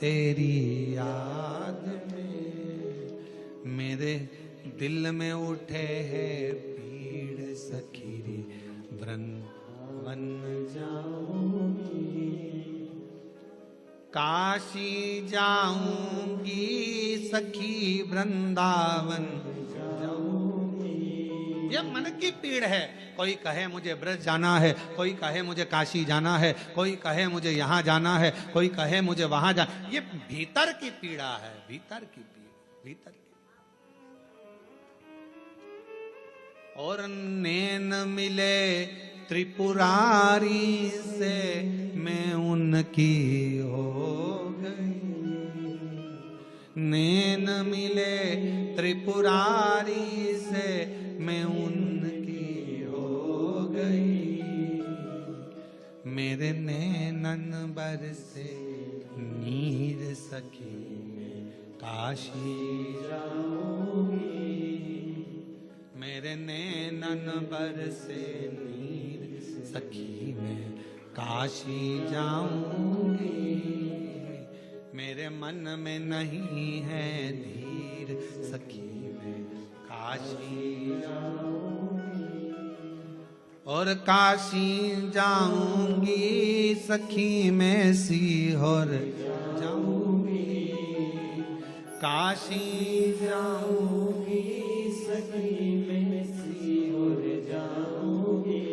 तेरी याद में, मेरे दिल में उठे है पीड़ सखीरी, वृंदावन जाऊंगी। काशी जाऊंगी सखी वृंदावन जाऊंगी। ये मन की पीड़ है। कोई कहे मुझे ब्रज जाना है, कोई कहे मुझे काशी जाना है, कोई कहे मुझे यहाँ जाना है, कोई कहे मुझे वहां जाना। ये भीतर की पीड़ा है, भीतर की पीड़ा, भीतर की। और नैन मिले त्रिपुरारी से मैं उनकी हो गई। नैन मिले त्रिपुरारी से मैं उनकी हो गई। मेरे नैनन बरसे नीर सखी मैं काशी जाऊंगी। मेरे नैनन बरसे नीर सखी मैं काशी जाऊंगी। मेरे मन में नहीं है धीर सखी मैं काशी जाऊंगी। और काशी जाऊंगी सखी मैं सीहोर जाऊंगी। काशी जाऊंगी सखी मैं सीहोर जाऊंगी।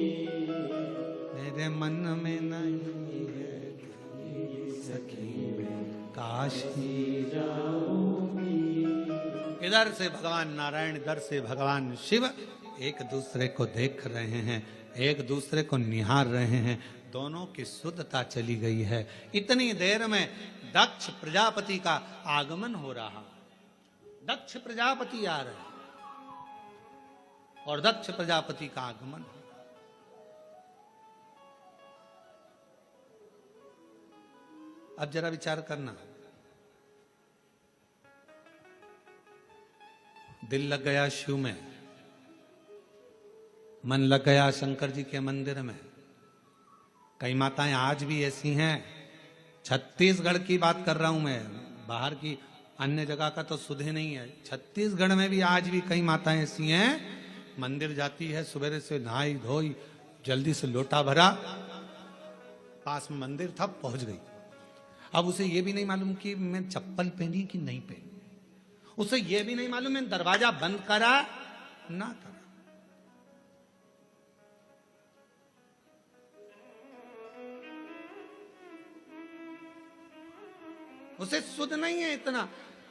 मेरे मन में नहीं है सखी मैं काशी जाऊंगी। इधर से भगवान नारायण, इधर से भगवान शिव एक दूसरे को देख रहे हैं, एक दूसरे को निहार रहे हैं। दोनों की शुद्धता चली गई है। इतनी देर में दक्ष प्रजापति का आगमन हो रहा। दक्ष प्रजापति आ रहे और दक्ष प्रजापति का आगमन। अब जरा विचार करना, दिल लग गया शिव में, मन लग गया शंकर जी के मंदिर में। कई माताएं आज भी ऐसी हैं। छत्तीसगढ़ की बात कर रहा हूं मैं, बाहर की अन्य जगह का तो सुधे नहीं है। छत्तीसगढ़ में भी आज भी कई माताएं ऐसी हैं। मंदिर जाती है, सवेरे से नहाई धोई, जल्दी से लोटा भरा, पास में मंदिर था, पहुंच गई। अब उसे ये भी नहीं मालूम कि मैं चप्पल पहनी कि नहीं पहनी। उसे ये भी नहीं मालूम मैं दरवाजा बंद करा ना करा। उसे सुध नहीं है इतना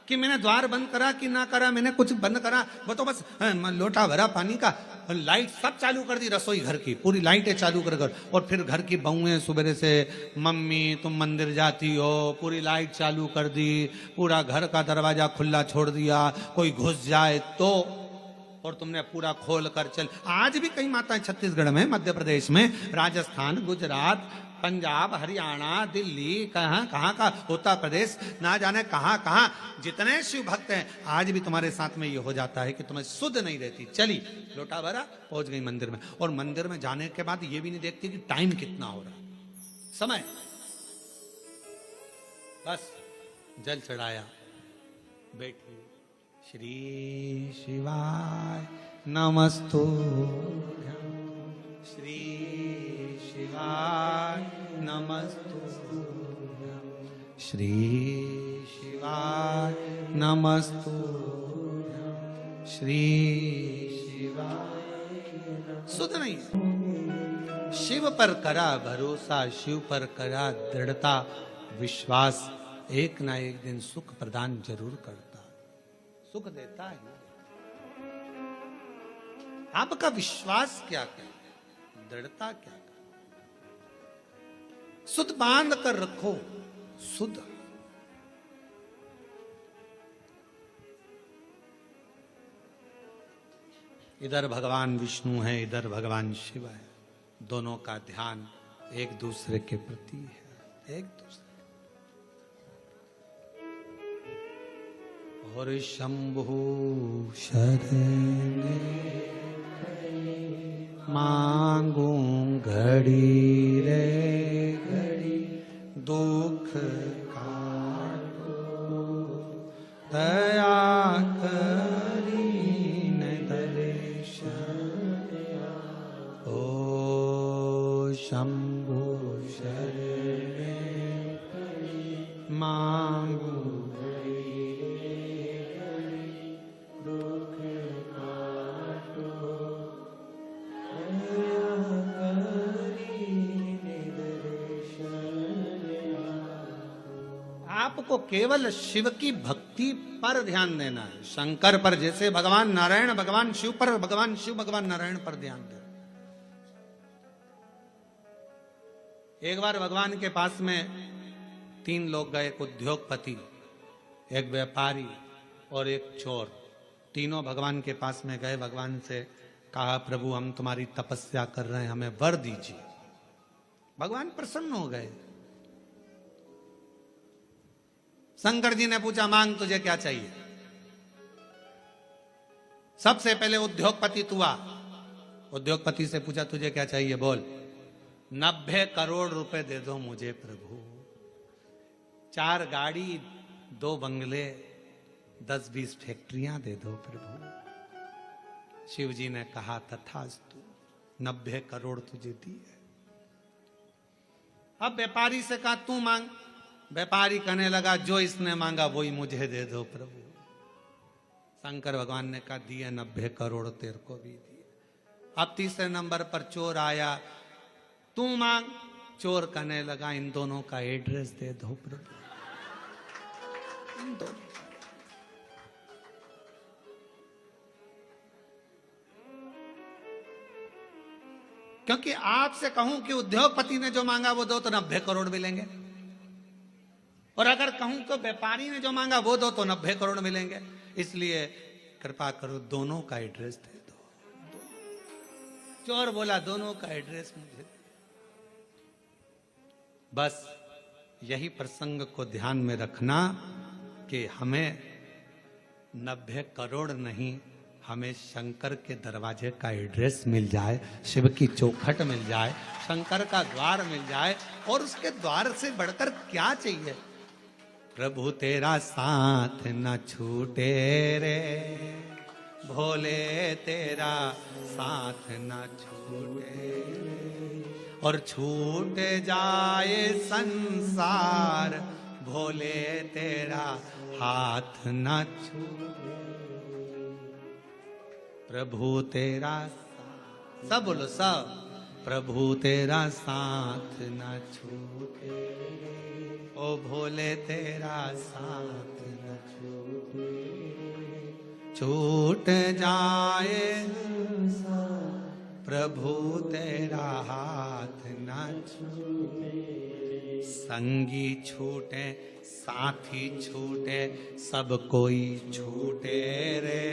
कि मैंने द्वार बंद करा कि ना करा, मैंने कुछ बंद करा। वो तो बस लोटा भरा पानी का, लाइट सब चालू कर दी, रसोई घर की पूरी लाइटें चालू कर। और फिर घर की बहुएं सुबह से, मम्मी तुम मंदिर जाती हो, पूरी लाइट चालू कर दी, पूरा घर का दरवाजा खुला छोड़ दिया, कोई घुस जाए तो, और तुमने पूरा खोल कर चल। आज भी कई माताएं छत्तीसगढ़ में, मध्य प्रदेश में, राजस्थान, गुजरात, पंजाब, हरियाणा, दिल्ली, कहां कहां का, उत्तर प्रदेश, ना जाने कहां कहां जितने शिव भक्त हैं, आज भी तुम्हारे साथ में ये हो जाता है कि तुम्हें सुध नहीं रहती। चली लोटा भरा, पहुंच गई मंदिर में। और मंदिर में जाने के बाद ये भी नहीं देखती कि टाइम कितना हो रहा, समय, बस जल चढ़ाया, बैठी, श्री शिवाय नमस्तुभ्यं, श्री शिवाय नमस्तुभ्यं, श्री शिवाय नमस्तुभ्यं, श्री शिवाय। सुध नहीं, शिव पर करा भरोसा, शिव पर करा दृढ़ता, विश्वास एक ना एक दिन सुख प्रदान जरूर करता, सुख देता है। आपका विश्वास क्या है, दृढ़ता क्या है? सुध बांध कर रखो, सुध। इधर भगवान विष्णु है, इधर भगवान शिव है। दोनों का ध्यान एक दूसरे के प्रति है, एक दूसरे। और शंभु शरण मांगू घड़ी रे घड़ी, दुख काटो दया करीन दर्शन। ओ शंभु शरण मांगू। आपको केवल शिव की भक्ति पर ध्यान देना है, शंकर पर जैसे भगवान नारायण भगवान शिव पर, भगवान शिव भगवान नारायण पर ध्यान देना। एक बार भगवान के पास में 3 लोग गए, एक उद्योगपति, एक व्यापारी और एक चोर। तीनों भगवान के पास में गए, भगवान से कहा प्रभु हम तुम्हारी तपस्या कर रहे हैं, हमें वर दीजिए। भगवान प्रसन्न हो गए। शंकर जी ने पूछा मांग तुझे क्या चाहिए। सबसे पहले उद्योगपति तू आ। उद्योगपति से पूछा तुझे क्या चाहिए बोल। 90 करोड़ रुपए दे दो मुझे प्रभु, 4 गाड़ी, 2 बंगले, 10-20 फैक्ट्रियां दे दो प्रभु। शिव जी ने कहा तथास्तु, 90 करोड़ तुझे दिए। अब व्यापारी से कहा तू मांग। व्यापारी कहने लगा जो इसने मांगा वही मुझे दे दो प्रभु। शंकर भगवान ने कहा दिए 90 करोड़ तेरे को भी दिए। अब तीसरे नंबर पर चोर आया, तू मांग। चोर कहने लगा इन दोनों का एड्रेस दे दो प्रभु। इन दोनों क्योंकि आपसे कहूं कि उद्योगपति ने जो मांगा वो दो तो 90 करोड़ मिलेंगे, और अगर कहूं तो व्यापारी ने जो मांगा वो दो तो 90 करोड़ मिलेंगे। इसलिए कृपा करो दोनों का एड्रेस दे दो। चोर बोला दोनों का एड्रेस मुझे दे। बस यही प्रसंग को ध्यान में रखना कि हमें 90 करोड़ नहीं, हमें शंकर के दरवाजे का एड्रेस मिल जाए, शिव की चौखट मिल जाए, शंकर का द्वार मिल जाए, और उसके द्वार से बढ़कर क्या चाहिए। प्रभु तेरा साथ न छूटे रे भोले, तेरा साथ न छूटे, और छूट जाए संसार भोले तेरा हाथ न छूटे। प्रभु तेरा सब बोलो सब, प्रभु तेरा साथ न छूटे, ओ भोले तेरा साथ न छूटे, छूट जाए प्रभु तेरा हाथ न छूटे। संगी छूटे साथी छूटे सब कोई छूटे रे,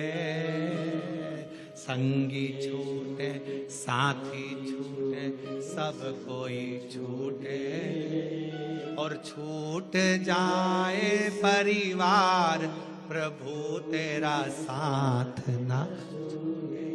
संगी छूटे साथी छूटे सब कोई छूटे, और छूट जाए परिवार प्रभु तेरा साथ ना छूटे।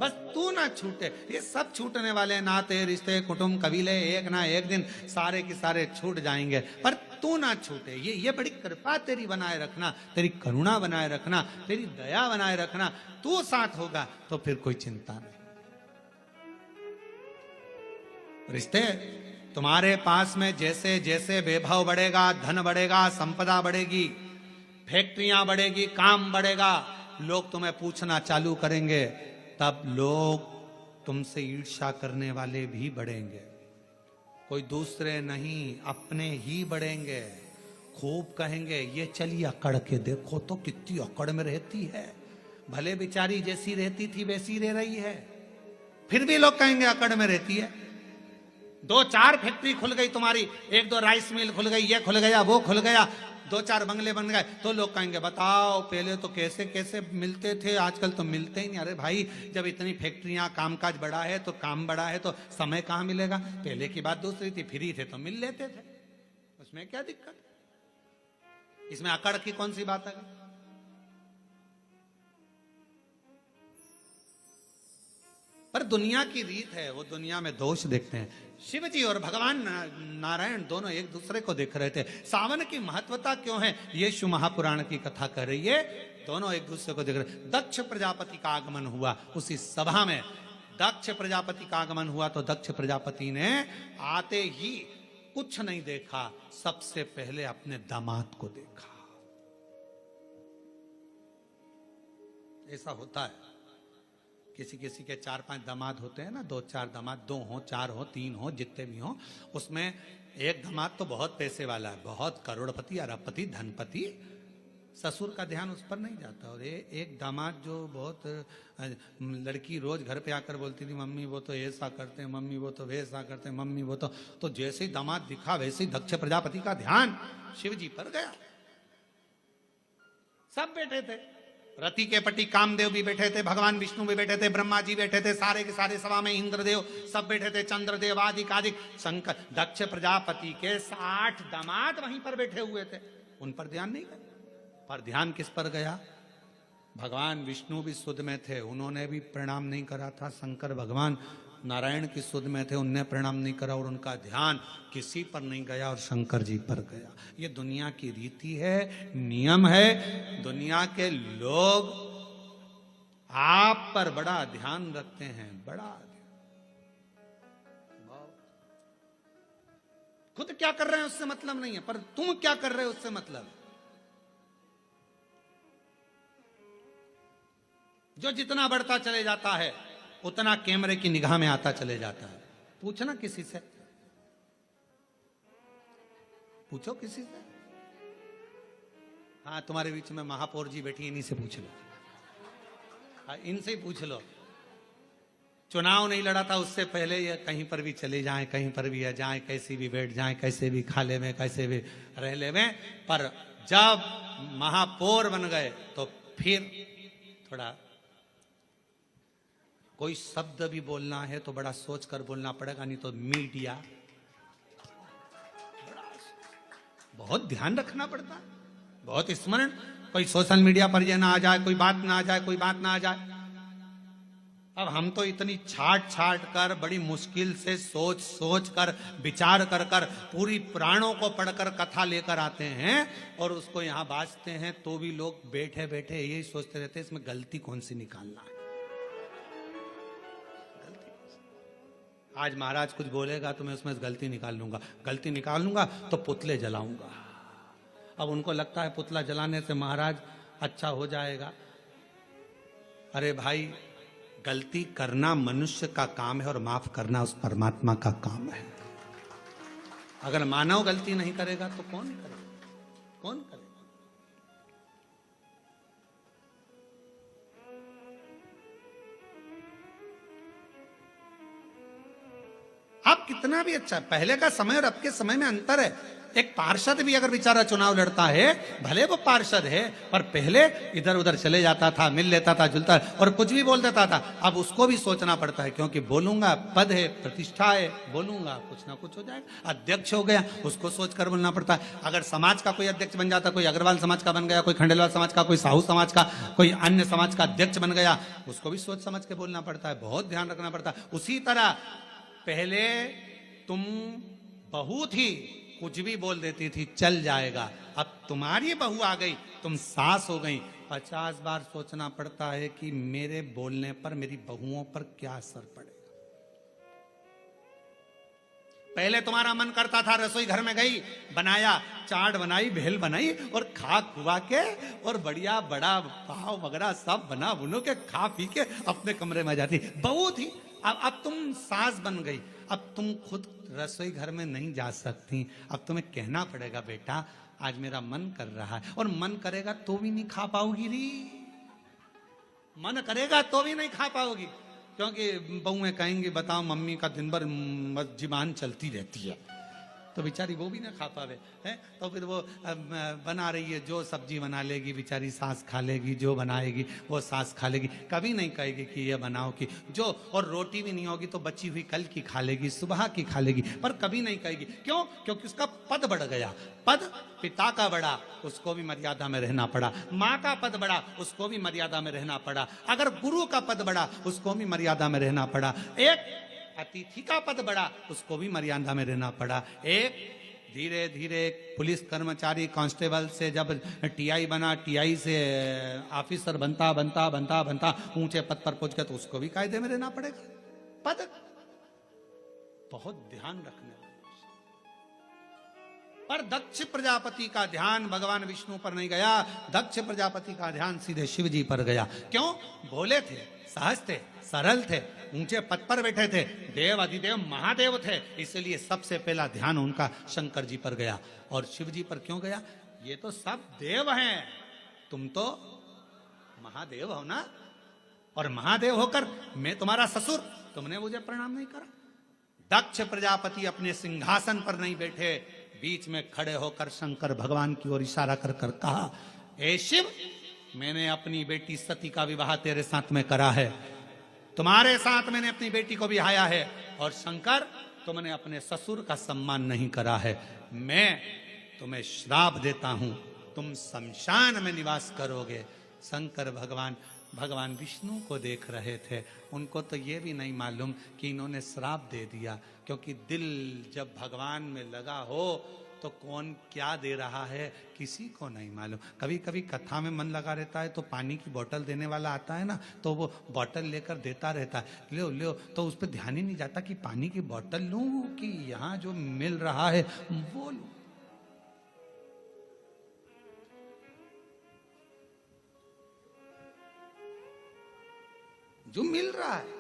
बस तू ना छूटे। ये सब छूटने वाले नाते रिश्ते कुटुंब कबीले एक ना एक दिन सारे के सारे छूट जाएंगे, पर तू ना छूटे। ये बड़ी कृपा तेरी बनाए रखना, तेरी करुणा बनाए रखना, तेरी दया बनाए रखना। तू साथ होगा तो फिर कोई चिंता नहीं। रिश्ते तुम्हारे पास में जैसे जैसे वैभव बढ़ेगा, धन बढ़ेगा, संपदा बढ़ेगी, फैक्ट्रियां बढ़ेगी, काम बढ़ेगा, लोग तुम्हें पूछना चालू करेंगे, तब लोग तुमसे ईर्ष्या करने वाले भी बढ़ेंगे। कोई दूसरे नहीं, अपने ही बढ़ेंगे। खूब कहेंगे ये चलिए अकड़ के देखो तो कितनी अकड़ में रहती है, भले बेचारी जैसी रहती थी वैसी रह रही है। फिर भी लोग कहेंगे अकड़ में रहती है। 2-4 फैक्ट्री खुल गई तुम्हारी, 1-2 राइस मिल खुल गई, ये खुल गया वो खुल गया, 2-4 बंगले बन गए, तो लोग कहेंगे बताओ पहले तो कैसे कैसे मिलते थे, आजकल तो मिलते ही नहीं। अरे भाई जब इतनी फैक्ट्रियां, कामकाज बढ़ा है तो काम बढ़ा है तो समय कहाँ मिलेगा। पहले की बात दूसरी थी, फ्री थे तो मिल लेते थे, उसमें क्या दिक्कत, इसमें अकड़ की कौन सी बात है। पर दुनिया की रीत है, वो दुनिया में दोष देखते हैं। शिव जी और भगवान नारायण दोनों एक दूसरे को देख रहे थे। सावन की महत्वता क्यों है ये शिव महापुराण की कथा कर रही है। दोनों एक दूसरे को देख रहे। दक्ष प्रजापति का आगमन हुआ उसी सभा में। दक्ष प्रजापति का आगमन हुआ तो दक्ष प्रजापति ने आते ही कुछ नहीं देखा, सबसे पहले अपने दामाद को देखा। ऐसा होता है, किसी किसी के 4-5 दामाद होते हैं ना, 2-4 दामाद, 2 हो, 4 हो, 3 हो, जितने भी हो, उसमें एक दामाद तो बहुत पैसे वाला है, बहुत करोड़पति, अरबपति, धनपति, ससुर का ध्यान उस पर नहीं जाता। और एक दामाद जो बहुत, लड़की रोज घर पे आकर बोलती थी, मम्मी वो तो ऐसा करते हैं, मम्मी वो तो वैसा करते हैं, मम्मी वो तो जैसे ही दामाद दिखा वैसे ही दक्ष प्रजापति का ध्यान शिव जी पर गया। सब बैठे थे, रति के पति कामदेव भी बैठे थे, भगवान विष्णु भी बैठे थे, ब्रह्मा जी बैठे थे, सारे के सारे सभा में इंद्रदेव सब बैठे थे, चंद्रदेव आदि आदि शंकर, दक्ष प्रजापति के 60 दामाद वहीं पर बैठे हुए थे। उन पर ध्यान नहीं गया, पर ध्यान किस पर गया? भगवान विष्णु भी सुध में थे, उन्होंने भी प्रणाम नहीं करा था। शंकर भगवान नारायण की सुध में थे, उनने प्रणाम नहीं करा, और उनका ध्यान किसी पर नहीं गया और शंकर जी पर गया। ये दुनिया की रीति है, नियम है। दुनिया के लोग आप पर बड़ा ध्यान रखते हैं, बड़ा खुद क्या कर रहे हैं उससे मतलब नहीं है, पर तुम क्या कर रहे हो उससे मतलब है। जो जितना बढ़ता चले जाता है उतना कैमरे की निगाह में आता चले जाता है। पूछना किसी से, पूछो किसी से। हाँ, तुम्हारे बीच में महापौर जी बैठी, इन्हीं से पूछ लो। हाँ, इनसे ही पूछ लो। चुनाव नहीं लड़ा था उससे पहले ये कहीं पर भी चले जाएं, कहीं पर भी जाएं, कैसे भी बैठ जाएं, कैसे भी खा ले में, कैसे भी रह ले में, पर जब महापौर बन गए तो फिर थोड़ा कोई शब्द भी बोलना है तो बड़ा सोच कर बोलना पड़ेगा, नहीं तो मीडिया बहुत ध्यान रखना पड़ता है, बहुत स्मरण। कोई सोशल मीडिया पर ये ना आ जाए, कोई बात ना आ जाए, कोई बात ना आ जाए। अब हम तो इतनी छाट कर बड़ी मुश्किल से सोच सोच कर विचार कर पूरी पुराणों को पढ़कर कथा लेकर आते हैं और उसको यहाँ बाजते हैं, तो भी लोग बैठे बैठे यही सोचते रहते हैं इसमें गलती कौन सी निकालना है। आज महाराज कुछ बोलेगा तो मैं उसमें गलती निकाल लूंगा, गलती निकाल लूंगा तो पुतले जलाऊंगा। अब उनको लगता है पुतला जलाने से महाराज अच्छा हो जाएगा। अरे भाई, गलती करना मनुष्य का काम है और माफ करना उस परमात्मा का काम है। अगर मानव गलती नहीं करेगा तो कौन करेगा? कौन करेगा? आप कितना भी अच्छा, पहले का समय और अब के समय में अंतर है। एक पार्षद भी अगर बेचारा चुनाव लड़ता है, भले वो पार्षद है, पर पहले इधर उधर चले जाता था, मिल लेता था, जुलता और कुछ भी बोल देता था। अब उसको भी सोचना पड़ता है, क्योंकि बोलूंगा पद है, प्रतिष्ठा है, बोलूंगा कुछ ना कुछ हो जाएगा। अध्यक्ष हो गया, उसको सोचकर बोलना पड़ता है। अगर समाज का कोई अध्यक्ष बन जाता, कोई अग्रवाल समाज का बन गया, कोई खंडेलवाल समाज का, कोई साहू समाज का, कोई अन्य समाज का अध्यक्ष बन गया, उसको भी सोच समझ के बोलना पड़ता है, बहुत ध्यान रखना पड़ता है। उसी तरह पहले तुम बहू थी, कुछ भी बोल देती थी चल जाएगा, अब तुम्हारी बहू आ गई, तुम सास हो गई, 50 बार सोचना पड़ता है कि मेरे बोलने पर मेरी बहुओं पर क्या असर पड़ेगा। पहले तुम्हारा मन करता था, रसोई घर में गई, बनाया, चाट बनाई, भेल बनाई और खा खुआ के और बढ़िया बड़ा पाव वगैरह सब बना बुनो के खा पी के अपने कमरे में जाती। बहू थी, अब तुम सास बन गई, अब तुम खुद रसोई घर में नहीं जा सकती। अब तुम्हें कहना पड़ेगा, बेटा आज मेरा मन कर रहा है, और मन करेगा तो भी नहीं खा पाओगी री, मन करेगा तो भी नहीं खा पाओगी, क्योंकि बहुएं कहेंगी बताओ मम्मी का दिन भर जुबान चलती रहती है, तो बेचारी वो भी ना खा पावे है। तो फिर वो बना रही है, जो सब्जी बना लेगी बेचारी सास खा लेगी, जो बनाएगी वो सास खा लेगी, कभी नहीं कहेगी कि ये बनाओ कि जो, और रोटी भी नहीं होगी तो बची हुई कल की खा लेगी, सुबह की खा लेगी, पर कभी नहीं कहेगी। क्यों? क्योंकि उसका पद बढ़ गया। पद पिता का बढ़ा, उसको भी मर्यादा में रहना पड़ा। माँ का पद बढ़ा, उसको भी मर्यादा में रहना पड़ा। अगर गुरु का पद बढ़ा, उसको भी मर्यादा में रहना पड़ा। एक अतिथि का पद बढ़ा, उसको भी मर्यादा में रहना पड़ा। एक धीरे धीरे पुलिस कर्मचारी कांस्टेबल से जब टीआई बना, टीआई से ऑफिसर बनता बनता बनता बनता ऊंचे पद पर पहुंच गया, तो उसको भी कायदे में रहना पड़ेगा। पद बहुत ध्यान रखने वाला। पर दक्ष प्रजापति का ध्यान भगवान विष्णु पर नहीं गया, दक्ष प्रजापति का ध्यान सीधे शिव जी पर गया। क्यों? भोले थे, सहज थे, सरल थे, ऊंचे पद पर बैठे थे, देव अधिदेव महादेव थे, इसलिए सबसे पहला ध्यान उनका शंकर जी पर गया। और शिव जी पर क्यों गया? ये तो सब देव हैं, तुम तो महादेव हो ना, और महादेव होकर मैं तुम्हारा ससुर, तुमने मुझे प्रणाम नहीं करा। दक्ष प्रजापति अपने सिंहासन पर नहीं बैठे, बीच में खड़े होकर शंकर भगवान की ओर इशारा कर कर कहा, ए शिव, मैंने अपनी बेटी सती का विवाह तेरे साथ में करा है, तुम्हारे साथ मैंने अपनी बेटी को बिहाया है, और शंकर तुमने अपने ससुर का सम्मान नहीं करा है, मैं तुम्हें श्राप देता हूं, तुम शमशान में निवास करोगे। शंकर भगवान विष्णु को देख रहे थे, उनको तो ये भी नहीं मालूम कि इन्होंने श्राप दे दिया, क्योंकि दिल जब भगवान में लगा हो तो कौन क्या दे रहा है किसी को नहीं मालूम। कभी कभी कथा में मन लगा रहता है तो पानी की बोतल देने वाला आता है ना, तो वो बोतल लेकर देता रहता है, लो लो, तो उस पर ध्यान ही नहीं जाता कि पानी की बोतल लूं कि यहाँ जो मिल रहा है वो लूं। जो मिल रहा है,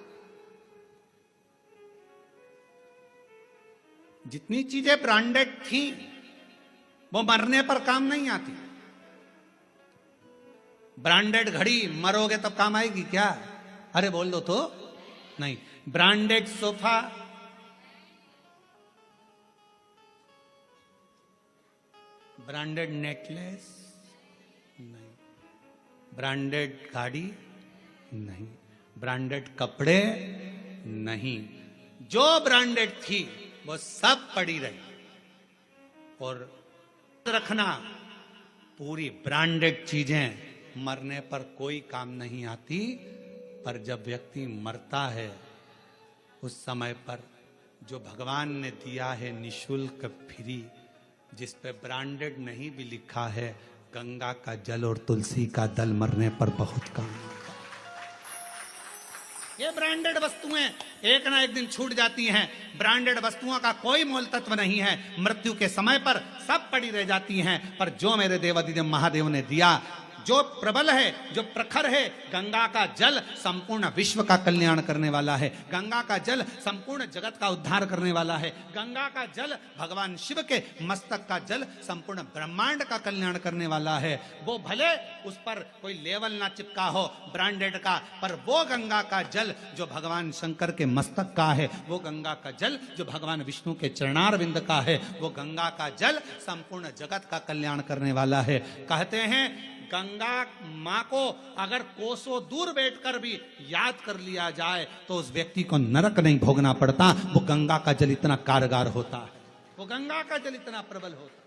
जितनी चीजें ब्रांडेड थी वो मरने पर काम नहीं आती। ब्रांडेड घड़ी मरोगे तब काम आएगी क्या? अरे बोल दो तो नहीं। ब्रांडेड सोफा, ब्रांडेड नेकलेस नहीं, ब्रांडेड गाड़ी नहीं, ब्रांडेड कपड़े नहीं, जो ब्रांडेड थी वो सब पड़ी रही। और रखना, पूरी ब्रांडेड चीजें मरने पर कोई काम नहीं आती, पर जब व्यक्ति मरता है उस समय पर जो भगवान ने दिया है निशुल्क फ्री, जिस पे ब्रांडेड नहीं भी लिखा है, गंगा का जल और तुलसी का दल मरने पर बहुत काम आता है। ये ब्रांडेड वस्तुएं एक ना एक दिन छूट जाती हैं, ब्रांडेड वस्तुओं का कोई मोल तत्व नहीं है, मृत्यु के समय पर सब पड़ी रह जाती हैं, पर जो मेरे देवाधिदेव महादेव ने दिया, जो प्रबल है, जो प्रखर है, गंगा का जल संपूर्ण विश्व का कल्याण करने वाला है, गंगा का जल संपूर्ण जगत का उद्धार करने वाला है, गंगा का जल भगवान शिव के मस्तक का जल संपूर्ण ब्रह्मांड का कल्याण करने वाला है। वो भले उस पर कोई लेवल ना चिपका हो ब्रांडेड का, पर वो गंगा का जल जो भगवान शंकर के मस्तक का है, वो गंगा का जल जो भगवान विष्णु के चरणारविंद का है, वो गंगा का जल संपूर्ण जगत का कल्याण करने वाला है। कहते हैं गंगा माँ को अगर कोसों दूर बैठकर भी याद कर लिया जाए तो उस व्यक्ति को नरक नहीं भोगना पड़ता। वो गंगा का जल इतना कारगर होता है, वो गंगा का जल इतना प्रबल होता है।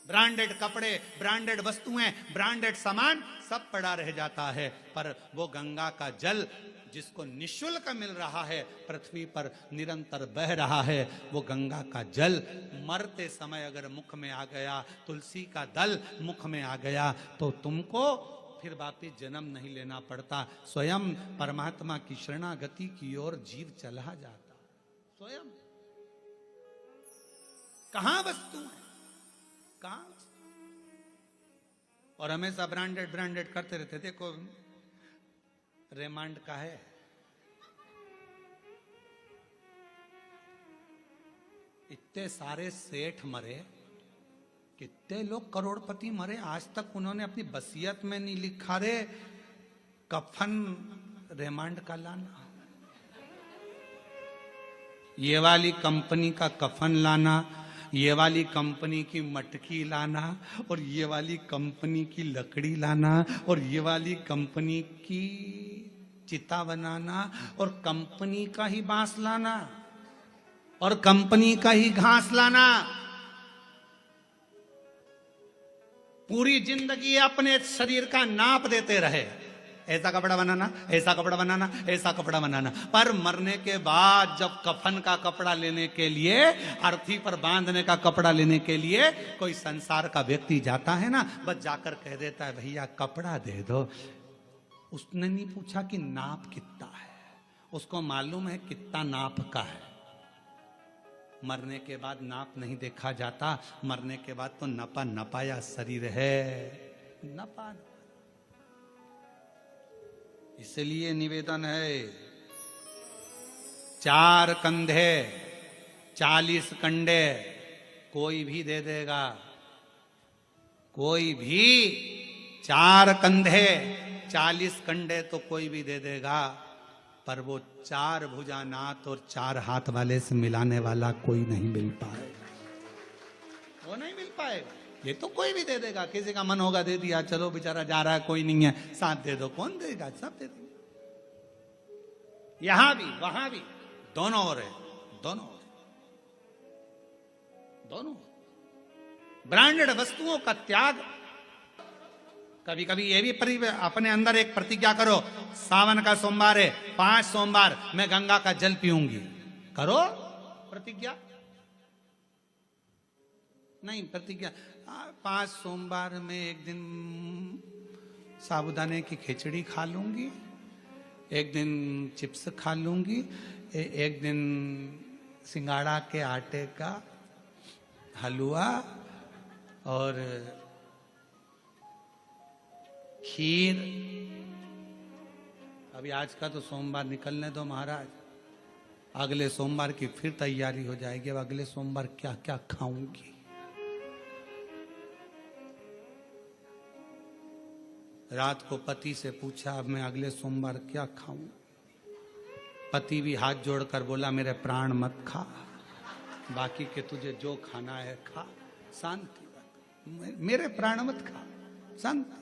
ब्रांडेड कपड़े, ब्रांडेड वस्तुएं, ब्रांडेड सामान सब पड़ा रह जाता है, पर वो गंगा का जल जिसको निःशुल्क मिल रहा है, पृथ्वी पर निरंतर बह रहा है, वो गंगा का जल मरते समय अगर मुख में आ गया, तुलसी का दल मुख में आ गया, तो तुमको फिर वापिस जन्म नहीं लेना पड़ता, स्वयं परमात्मा की शरणागति की ओर जीव चला जाता। स्वयं कहां वस्तु है, कहां? और हमेशा ब्रांडेड ब्रांडेड करते रहते। देखो रेमांड का है, इतने सारे सेठ मरे, कितने लोग करोड़पति मरे, आज तक उन्होंने अपनी वसीयत में नहीं लिखा रे कफन रेमांड का लाना, ये वाली कंपनी का कफन लाना, ये वाली कंपनी की मटकी लाना, और ये वाली कंपनी की लकड़ी लाना, और ये वाली कंपनी की चिता बनाना, और कंपनी का ही बांस लाना, और कंपनी का ही घास लाना। पूरी जिंदगी अपने शरीर का नाप देते रहे, ऐसा कपड़ा बनाना, ऐसा कपड़ा बनाना, ऐसा कपड़ा बनाना, पर मरने के बाद जब कफन का कपड़ा लेने के लिए, अर्थी पर बांधने का कपड़ा लेने के लिए कोई संसार का व्यक्ति जाता है ना, बस जाकर कह देता है भैया कपड़ा दे दो। उसने नहीं पूछा कि नाप कितना है, उसको मालूम है कितना नाप का है। मरने के बाद नाप नहीं देखा जाता, मरने के बाद तो नपा नपाया शरीर है, नपा। इसलिए निवेदन है, 4 कंधे 40 कंडे कोई भी दे देगा, कोई भी 4 कंधे 40 कंडे तो कोई भी दे देगा, पर वो 4 भुजानाथ और 4 हाथ वाले से मिलाने वाला कोई नहीं मिल पाएगा, वो नहीं मिल पाएगा। ये तो कोई भी दे देगा, किसी का मन होगा दे दिया, चलो बेचारा जा रहा है कोई नहीं है, साथ दे दो, कौन देगा, सब दे देंगे। यहां भी वहां भी दोनों ओर है, दोनों दोनों ब्रांडेड वस्तुओं का त्याग। कभी कभी ये भी अपने अंदर एक प्रतिज्ञा करो, सावन का सोमवार है, 5 सोमवार मैं गंगा का जल पीऊंगी, करो प्रतिज्ञा। नहीं प्रतिज्ञा, 5 सोमवार में एक दिन साबूदाने की खिचड़ी खा लूंगी, एक दिन चिप्स खा लूंगी, एक दिन सिंगाड़ा के आटे का हलवा और खीर। अभी आज का तो सोमवार निकलने दो महाराज, अगले सोमवार की फिर तैयारी हो जाएगी, अब अगले सोमवार क्या क्या खाऊंगी। रात को पति से पूछा, अब मैं अगले सोमवार क्या खाऊं। पति भी हाथ जोड़कर बोला, मेरे प्राण मत खा, बाकी के तुझे जो खाना है खा, शांति, मेरे प्राण मत खा, शांति।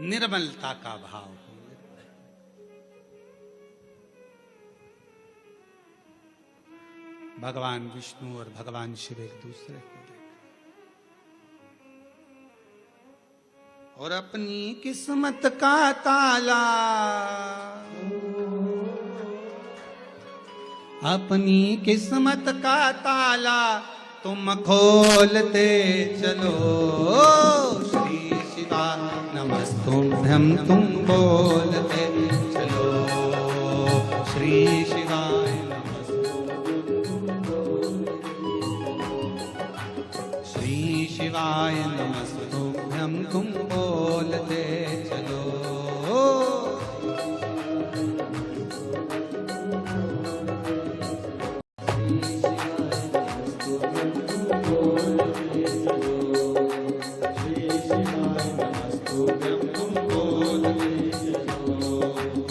निर्मलता का भाव हो। भगवान विष्णु और भगवान शिव एक दूसरे को देख और अपनी किस्मत का ताला, अपनी किस्मत का ताला तुम खोलते चलो। श्री शिवा नमस्तुभ्यं तुम बोलते चलो, श्री शिवाय श्री शिवाय नमस्तुभ्यं तुम बोलते चलो।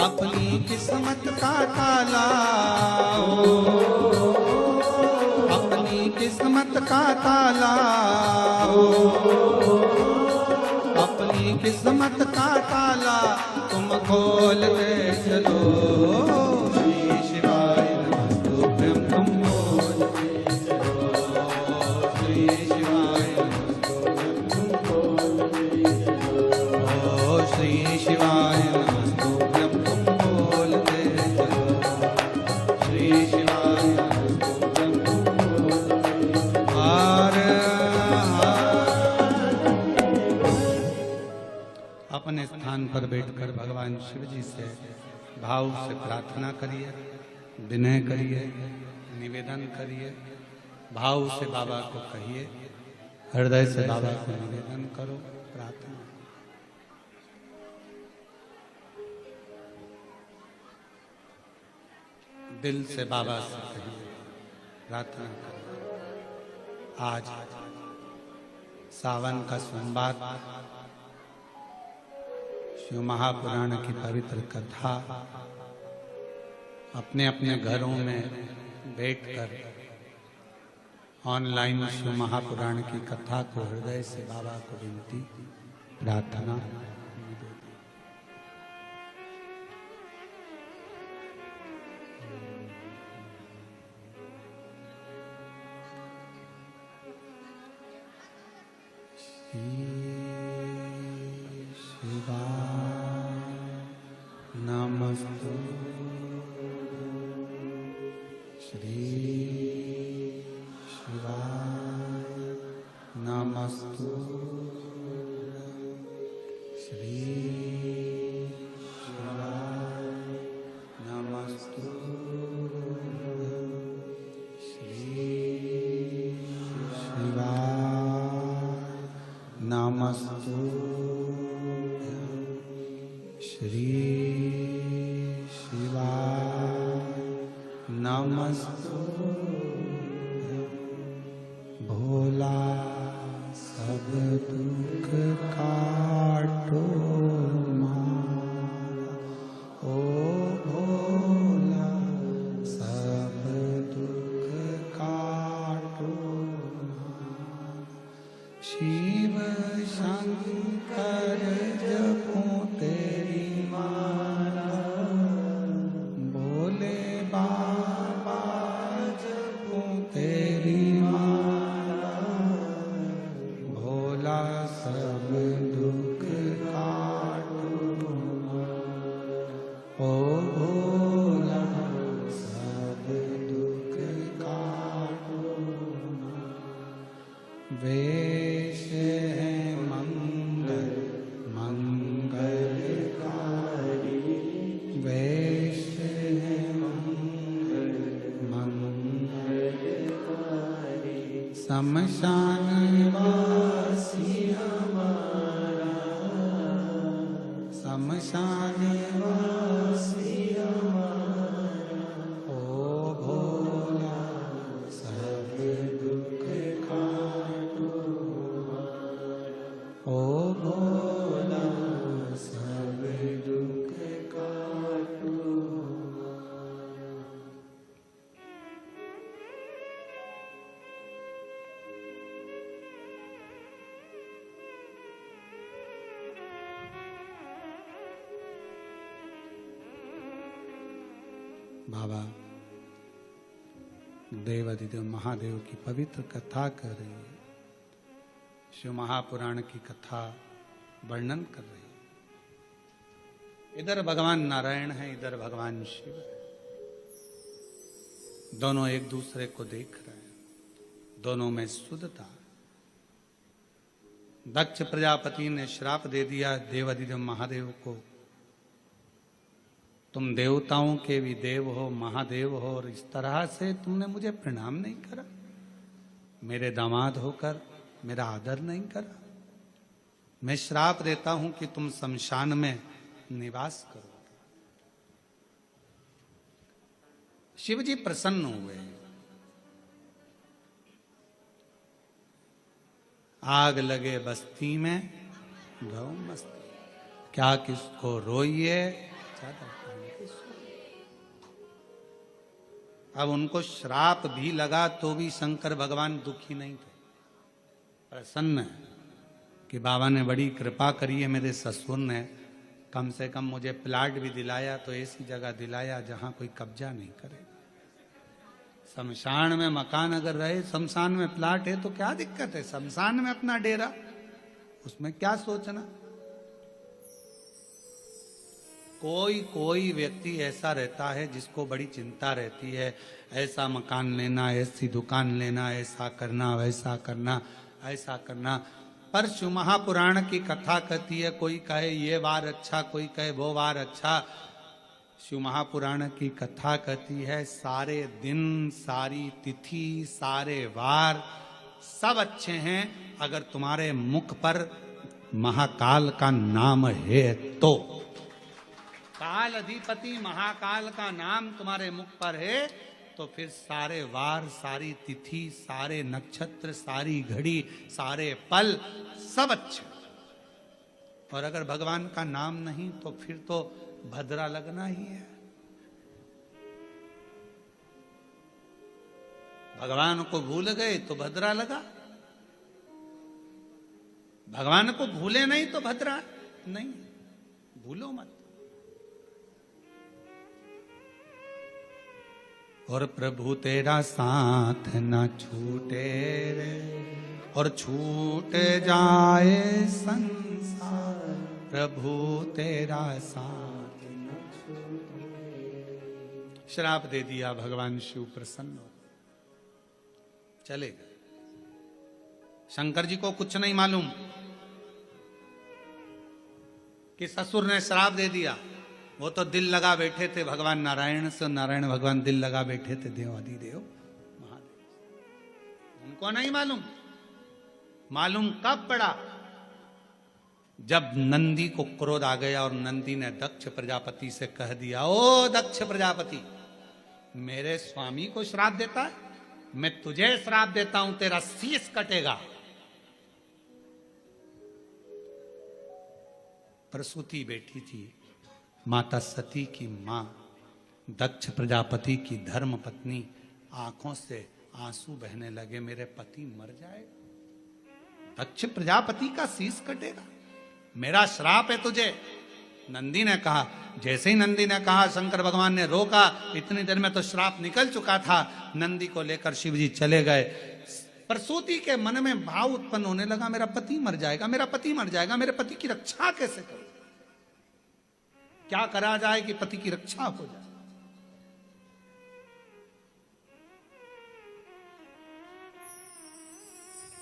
अपनी किस्मत का ताला, अपनी किस्मत का ताला, अपनी किस्मत का ताला तुम खोल दे चलो। श्री शिवाय नमस्तुभ्यं तुम बोलते चलो, श्री शिवाय नमस्तुभ्यं तुम बोलते चलो, श्री शिवाय नमस्तुभ्यं तुम बोलते चलो, श्री शिवाय नमस्तुभ्यं तुम बोलते चलो। अपने स्थान पर बैठकर भगवान शिव जी से भाव से प्रार्थना करिए, विनय करिए, निवेदन करिए, भाव से बाबा को कहिए, हृदय से बाबा को निवेदन करो, प्रार्थना। दिल से बाबा से कहिए, प्रार्थना करिए। आज सावन का सोमवार, शिव महापुराण की पवित्र कथा अपने अपने घरों में बैठकर ऑनलाइन शिव महापुराण की कथा को हृदय से बाबा को विनती, प्रार्थना। नमस्तु श्री शिवाय नमस्तु श्री शिवाय नमस्तु। श्री शिवाय नमस्तुभ्यं भोला सब दुख काटो मारा। ओ भोला सब दुख काटो मारा। शिव शंकर जपो तेरी माला, भोले बाबा जपो तेरी माला, भोला सब दुख काटो मारा। ओ भोला सब दुख काटो मारा। वेश है मंगल मंगलकारी, वेश है मंगल मंगलकारी। शमशान वासी हमारा, शमशान वासी हमारा। ओ भोला सब दुख काटो मारा। ओ भोला सब दुख काटो मारा। बाबा देवाधिदेव महादेव की पवित्र कथा कर रही है, शिव महापुराण की कथा वर्णन कर रही है। इधर भगवान नारायण है, इधर भगवान शिव है। दोनों एक दूसरे को देख रहे हैं, दोनों में शुद्धता। दक्ष प्रजापति ने श्राप दे दिया देवाधिदेव महादेव को, तुम देवताओं के भी देव हो, महादेव हो, और इस तरह से तुमने मुझे प्रणाम नहीं करा, मेरे दामाद होकर मेरा आदर नहीं करा। मैं श्राप देता हूं कि तुम शमशान में निवास करो। शिव जी प्रसन्न हुए। आग लगे बस्ती में रहो मस्ती, क्या किसको रोइए चादर पहन के सोइए। अब उनको श्राप भी लगा तो भी शंकर भगवान दुखी नहीं थे, प्रसन्न है कि बाबा ने बड़ी कृपा करी है। मेरे ससुर ने कम से कम मुझे प्लाट भी दिलाया, तो ऐसी जगह दिलाया जहां कोई कब्जा नहीं करेगा। शमशान में मकान अगर रहे, शमशान में प्लाट है तो क्या दिक्कत है, शमशान में अपना डेरा, उसमें क्या सोचना। कोई कोई व्यक्ति ऐसा रहता है जिसको बड़ी चिंता रहती है, ऐसा मकान लेना, ऐसी दुकान लेना, ऐसा करना, वैसा करना, ऐसा करना। पर शिव महापुराण की कथा कहती है, कोई कहे ये वार अच्छा, कोई कहे वो वार अच्छा। शिव महापुराण की कथा कहती है सारे दिन, सारी तिथि, सारे वार सब अच्छे हैं अगर तुम्हारे मुख पर महाकाल का नाम है तो। काल अधिपति महाकाल का नाम तुम्हारे मुख पर है तो फिर सारे वार, सारी तिथि, सारे नक्षत्र, सारी घड़ी, सारे पल सब अच्छे। और अगर भगवान का नाम नहीं तो फिर तो भद्रा लगना ही है। भगवान को भूल गए तो भद्रा लगा, भगवान को भूले नहीं तो भद्रा नहीं। भूलो मत। और प्रभु तेरा साथ न छूटे रे, और छूट जाए संसार, प्रभु तेरा साथ न छूटे। श्राप दे दिया, भगवान शिव प्रसन्न हो चले गए। शंकर जी को कुछ नहीं मालूम कि ससुर ने श्राप दे दिया। वो तो दिल लगा बैठे थे भगवान नारायण से, नारायण भगवान दिल लगा बैठे थे देवाधिदेव महादेव। उनको नहीं मालूम। मालूम कब पड़ा जब नंदी को क्रोध आ गया और नंदी ने दक्ष प्रजापति से कह दिया, ओ दक्ष प्रजापति, मेरे स्वामी को श्राप देता है, मैं तुझे श्राप देता हूं, तेरा शीश कटेगा। प्रसूति बैठी थी, माता सती की मां, दक्ष प्रजापति की धर्म पत्नी, आंखों से आंसू बहने लगे, मेरे पति मर जाए, दक्ष प्रजापति का शीश कटेगा, मेरा श्राप है तुझे। नंदी ने कहा, जैसे ही नंदी ने कहा, शंकर भगवान ने रोका, इतनी देर में तो श्राप निकल चुका था। नंदी को लेकर शिव जी चले गए। प्रसूति के मन में भाव उत्पन्न होने लगा, मेरा पति मर जाएगा, मेरा पति मर जाएगा, मेरे पति की रक्षा कैसे करूं, क्या करा जाए कि पति की रक्षा हो जाए।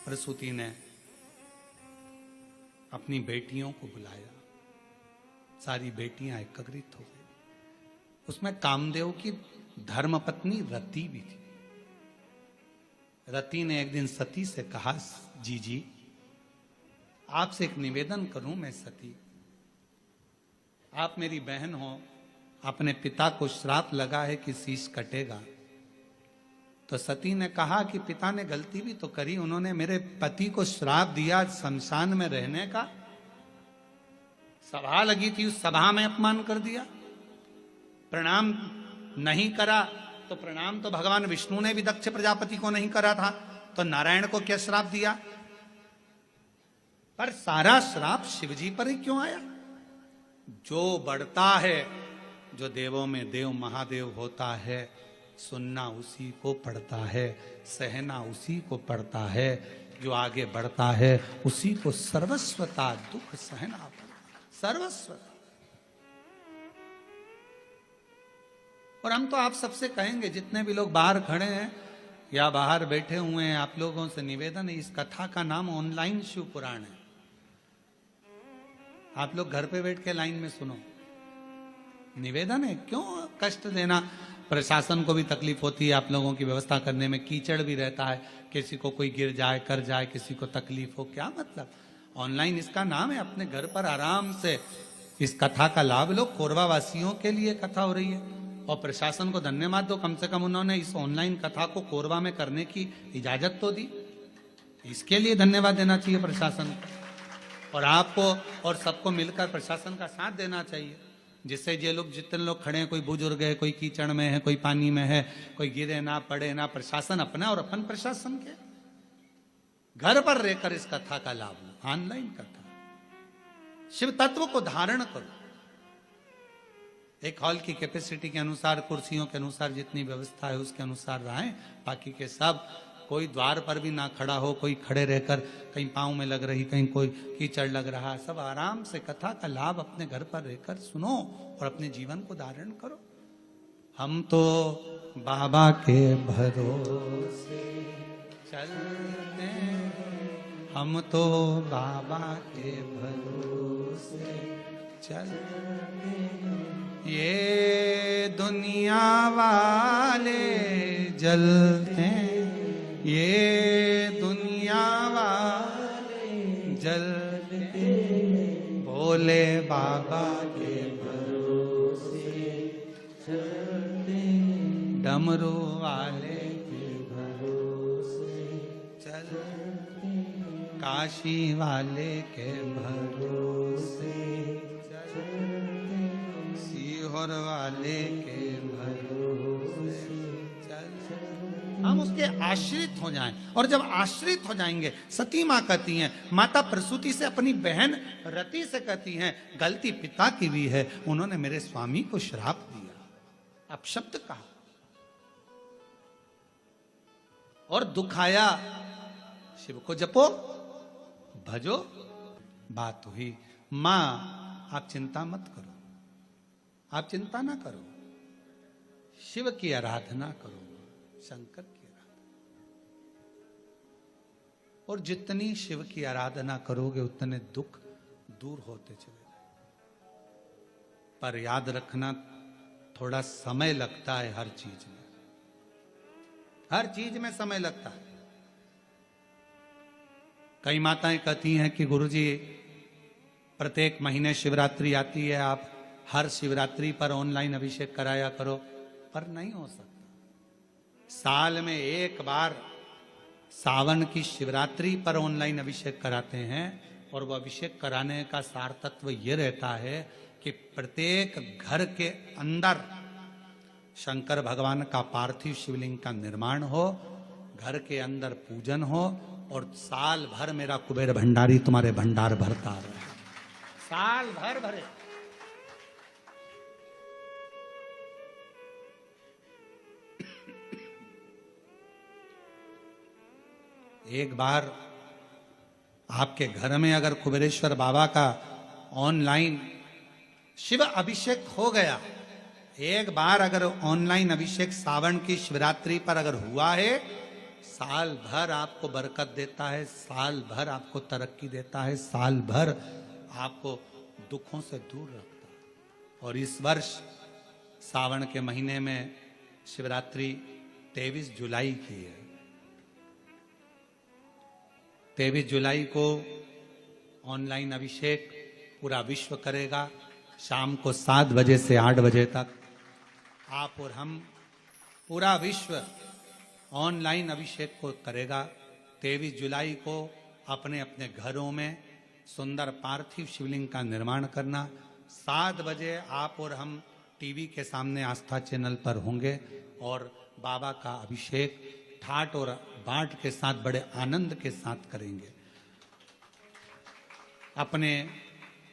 प्रसूति ने अपनी बेटियों को बुलाया, सारी बेटियां एकत्रित हो गई। उसमें कामदेव की धर्मपत्नी रति भी थी। रति ने एक दिन सती से कहा, जी आपसे एक निवेदन करूं, मैं सती, आप मेरी बहन हो, अपने पिता को श्राप लगा है कि शीश कटेगा। तो सती ने कहा कि पिता ने गलती भी तो करी, उन्होंने मेरे पति को श्राप दिया शमशान में रहने का, सभा लगी थी, उस सभा में अपमान कर दिया, प्रणाम नहीं करा, तो प्रणाम तो भगवान विष्णु ने भी दक्ष प्रजापति को नहीं करा था, तो नारायण को क्या श्राप दिया। पर सारा श्राप शिवजी पर ही क्यों आया। जो बढ़ता है, जो देवों में देव महादेव होता है, सुनना उसी को पड़ता है, सहना उसी को पड़ता है, जो आगे बढ़ता है उसी को सर्वस्वता दुख सहना पड़ता है, सर्वस्वता। और हम तो आप सबसे कहेंगे, जितने भी लोग बाहर खड़े हैं या बाहर बैठे हुए हैं, आप लोगों से निवेदन है, इस कथा का नाम ऑनलाइन शिव पुराण है। आप लोग घर पे बैठ के लाइन में सुनो, निवेदन है, क्यों कष्ट देना। प्रशासन को भी तकलीफ होती है आप लोगों की व्यवस्था करने में, कीचड़ भी रहता है, किसी को कोई गिर जाए कर जाए, किसी को तकलीफ हो, क्या मतलब। ऑनलाइन इसका नाम है, अपने घर पर आराम से इस कथा का लाभ लो। कोरबा वासियों के लिए कथा हो रही है, और प्रशासन को धन्यवाद दो, कम से कम उन्होंने इस ऑनलाइन कथा को कोरबा में करने की इजाजत तो दी, इसके लिए धन्यवाद देना चाहिए प्रशासन को। और आपको और सबको मिलकर प्रशासन का साथ देना चाहिए, जिससे ये लोग, जितने लोग खड़े हैं, कोई बुजुर्ग है, कोई कीचड़ में है, कोई पानी में है, कोई गिरे ना पड़े ना, प्रशासन अपना और अपन प्रशासन के, घर पर रहकर इस कथा का लाभ लो। ऑनलाइन कथा, शिव तत्व को धारण करो। एक हॉल की कैपेसिटी के अनुसार, कुर्सियों के अनुसार जितनी व्यवस्था है उसके अनुसार रहें, बाकी के सब, कोई द्वार पर भी ना खड़ा हो, कोई खड़े रहकर कहीं पाँव में लग रही, कहीं कोई कीचड़ लग रहा, सब आराम से कथा का लाभ अपने घर पर रहकर सुनो और अपने जीवन को धारण करो। हम तो बाबा के भरोसे चलते, हम तो बाबा के भरोसे चलते, ये दुनिया वाले जलते, ये दुनिया वाले जलते, भोले बाबा के भरोसे चलते, डमरू वाले के भरोसे चलते, काशी वाले के भरोसे चलते, सीहोर वाले के भरोसे चलते। हम उसके आश्रित हो जाएं, और जब आश्रित हो जाएंगे, सती माँ कहती हैं, माता प्रसूति से अपनी बहन रति से कहती हैं, गलती पिता की भी है, उन्होंने मेरे स्वामी को श्राप दिया, अपशब्द कहा और दुखाया। शिव को जपो, भजो, बात हुई। मां आप चिंता मत करो, आप चिंता ना करो, शिव की आराधना करो, शंकर की आराधना, और जितनी शिव की आराधना करोगे उतने दुख दूर होते चले जाएंगे। पर याद रखना, थोड़ा समय लगता है हर चीज में, हर चीज में समय लगता है। कई माताएं कहती हैं कि गुरुजी प्रत्येक महीने शिवरात्रि आती है, आप हर शिवरात्रि पर ऑनलाइन अभिषेक कराया करो, पर नहीं हो सकता। साल में एक बार सावन की शिवरात्रि पर ऑनलाइन अभिषेक कराते हैं, और वह अभिषेक कराने का सार तत्व ये रहता है कि प्रत्येक घर के अंदर शंकर भगवान का पार्थिव शिवलिंग का निर्माण हो, घर के अंदर पूजन हो, और साल भर मेरा कुबेर भंडारी तुम्हारे भंडार भरता रहे, साल भर भरे। एक बार आपके घर में अगर कुबेरेश्वर बाबा का ऑनलाइन शिव अभिषेक हो गया, एक बार अगर ऑनलाइन अभिषेक सावन की शिवरात्रि पर अगर हुआ है, साल भर आपको बरकत देता है, साल भर आपको तरक्की देता है, साल भर आपको दुखों से दूर रखता है। और इस वर्ष सावन के महीने में शिवरात्रि 23 जुलाई की है। 23 जुलाई को ऑनलाइन अभिषेक पूरा विश्व करेगा। शाम को 7 बजे से 8 बजे तक आप और हम, पूरा विश्व ऑनलाइन अभिषेक को करेगा। 23 जुलाई को अपने अपने घरों में सुंदर पार्थिव शिवलिंग का निर्माण करना। 7 बजे आप और हम टीवी के सामने आस्था चैनल पर होंगे और बाबा का अभिषेक ठाट और बाट के साथ बड़े आनंद के साथ करेंगे। अपने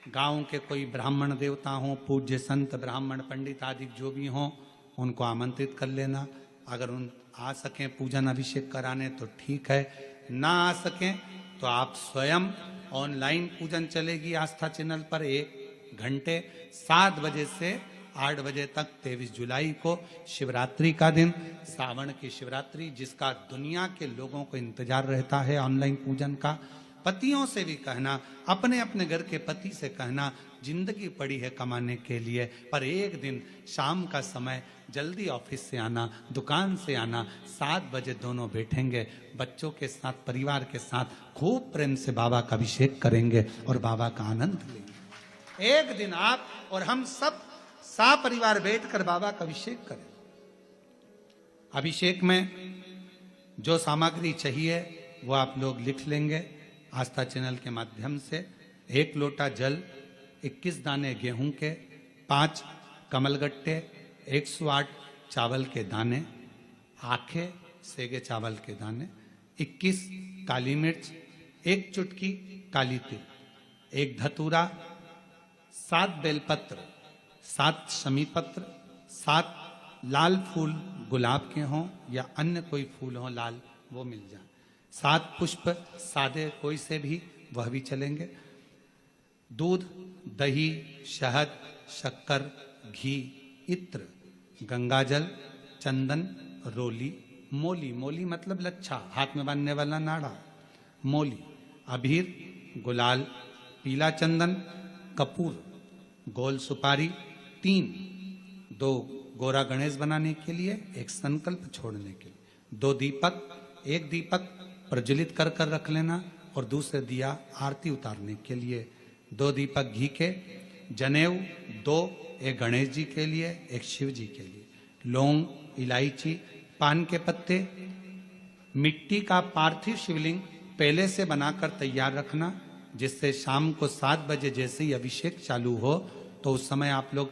गांव के कोई ब्राह्मण देवता हों, पूज्य संत ब्राह्मण पंडित आदि जो भी हों, उनको आमंत्रित कर लेना। अगर उन आ सकें पूजन अभिषेक कराने तो ठीक है, ना आ सकें तो आप स्वयं, ऑनलाइन पूजन चलेगी आस्था चैनल पर 1 घंटे 7 बजे से 8 बजे तक। 23 जुलाई को शिवरात्रि का दिन, सावन की शिवरात्रि, जिसका दुनिया के लोगों को इंतजार रहता है ऑनलाइन पूजन का। पतियों से भी कहना, अपने अपने घर के पति से कहना, जिंदगी पड़ी है कमाने के लिए, पर एक दिन शाम का समय जल्दी ऑफिस से आना, दुकान से आना, 7 बजे दोनों बैठेंगे, बच्चों के साथ, परिवार के साथ खूब प्रेम से बाबा का अभिषेक करेंगे और बाबा का आनंद लेंगे। एक दिन आप और हम सब परिवार बैठकर बाबा का अभिषेक करें। अभिषेक में जो सामग्री चाहिए वो आप लोग लिख लेंगे आस्था चैनल के माध्यम से। 1 लोटा जल, 21 दाने गेहूं के, 5 कमलगट्टे, 108 चावल के दाने, आखे सेगे चावल के दाने, 21 काली मिर्च, 1 चुटकी काली तिल, 1 धतूरा, 7 बेलपत्र, 7 शमी पत्र, 7 लाल फूल गुलाब के हों या अन्य कोई फूल हो लाल, वो मिल जाए, 7 पुष्प सादे कोई से भी, वह भी चलेंगे। दूध, दही, शहद, शक्कर, घी, इत्र, गंगाजल, चंदन, रोली, मोली, मोली मतलब लच्छा, हाथ में बांधने वाला नाड़ा, मोली, अबीर, गुलाल, पीला चंदन, कपूर, गोल सुपारी, 2 गोरा गणेश बनाने के लिए, 1 संकल्प छोड़ने के लिए, 2 दीपक, 1 दीपक प्रज्वलित कर कर रख लेना और दूसरे दिया आरती उतारने के लिए, 2 दीपक घी के, जनेऊ 2, 1 गणेश जी के लिए, 1 शिव जी के लिए, लौंग, इलायची, पान के पत्ते, मिट्टी का पार्थिव शिवलिंग पहले से बनाकर तैयार रखना, जिससे शाम को 7 बजे जैसे ही अभिषेक चालू हो तो उस समय आप लोग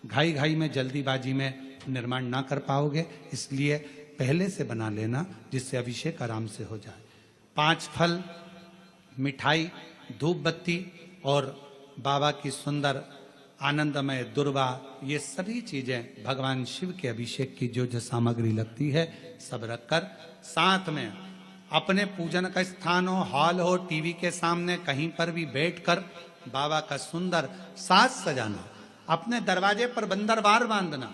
घाई घाई में, जल्दीबाजी में निर्माण ना कर पाओगे, इसलिए पहले से बना लेना जिससे अभिषेक आराम से हो जाए। 5 फल, मिठाई, धूप बत्ती और बाबा की सुंदर आनंदमय दुर्वा, ये सभी चीजें भगवान शिव के अभिषेक की जो जो सामग्री लगती है सब रखकर, साथ में अपने पूजन का स्थान हो, हॉल हो, टीवी के सामने कहीं पर भी बैठकर बाबा का सुंदर साज सजाना, अपने दरवाजे पर बंदरवार बांधना,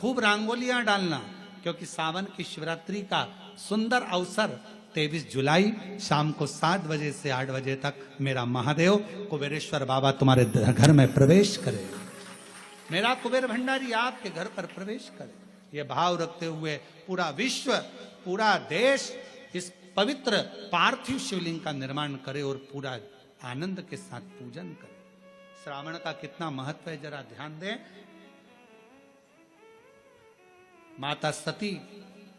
खूब रंगोलियां डालना, क्योंकि सावन की शिवरात्रि का सुंदर अवसर 23 जुलाई शाम को 7 बजे से 8 बजे तक मेरा महादेव कुबेरेश्वर बाबा तुम्हारे घर में प्रवेश करे, मेरा कुबेर भंडारी आपके घर पर प्रवेश करे। ये भाव रखते हुए पूरा विश्व, पूरा देश इस पवित्र पार्थिव शिवलिंग का निर्माण करे और पूरा आनंद के साथ पूजन करे। श्रावण का कितना महत्व है जरा ध्यान दें। माता सती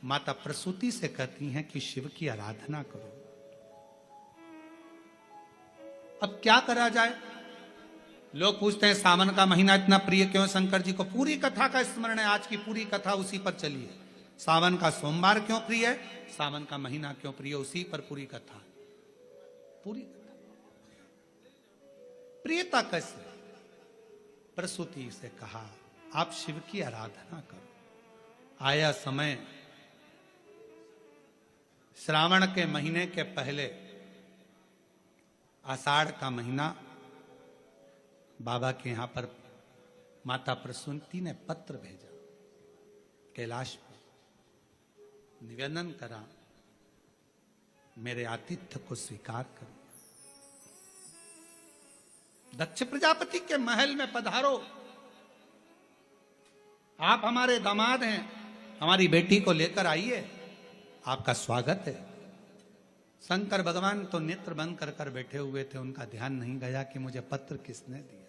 माता प्रसूति से कहती हैं कि शिव की आराधना करो। अब क्या करा जाए? लोग पूछते हैं सावन का महीना इतना प्रिय क्यों शंकर जी को? पूरी कथा का स्मरण है, आज की पूरी कथा उसी पर चली है। सावन का सोमवार क्यों प्रिय है, सावन का महीना क्यों प्रिय, उसी पर पूरी कथा। पूरी कथा प्रियता कैसे? प्रसूति से कहा आप शिव की आराधना करो। आया समय श्रावण के महीने के पहले आषाढ़ का महीना बाबा के यहां पर माता प्रसूति ने पत्र भेजा, कैलाश पर निवेदन करा मेरे आतिथ्य को स्वीकार करो। दक्ष प्रजापति के महल में पधारो, आप हमारे दामाद हैं, हमारी बेटी को लेकर आइए, आपका स्वागत है। शंकर भगवान तो नेत्र बंद कर कर बैठे हुए थे, उनका ध्यान नहीं गया कि मुझे पत्र किसने दिया।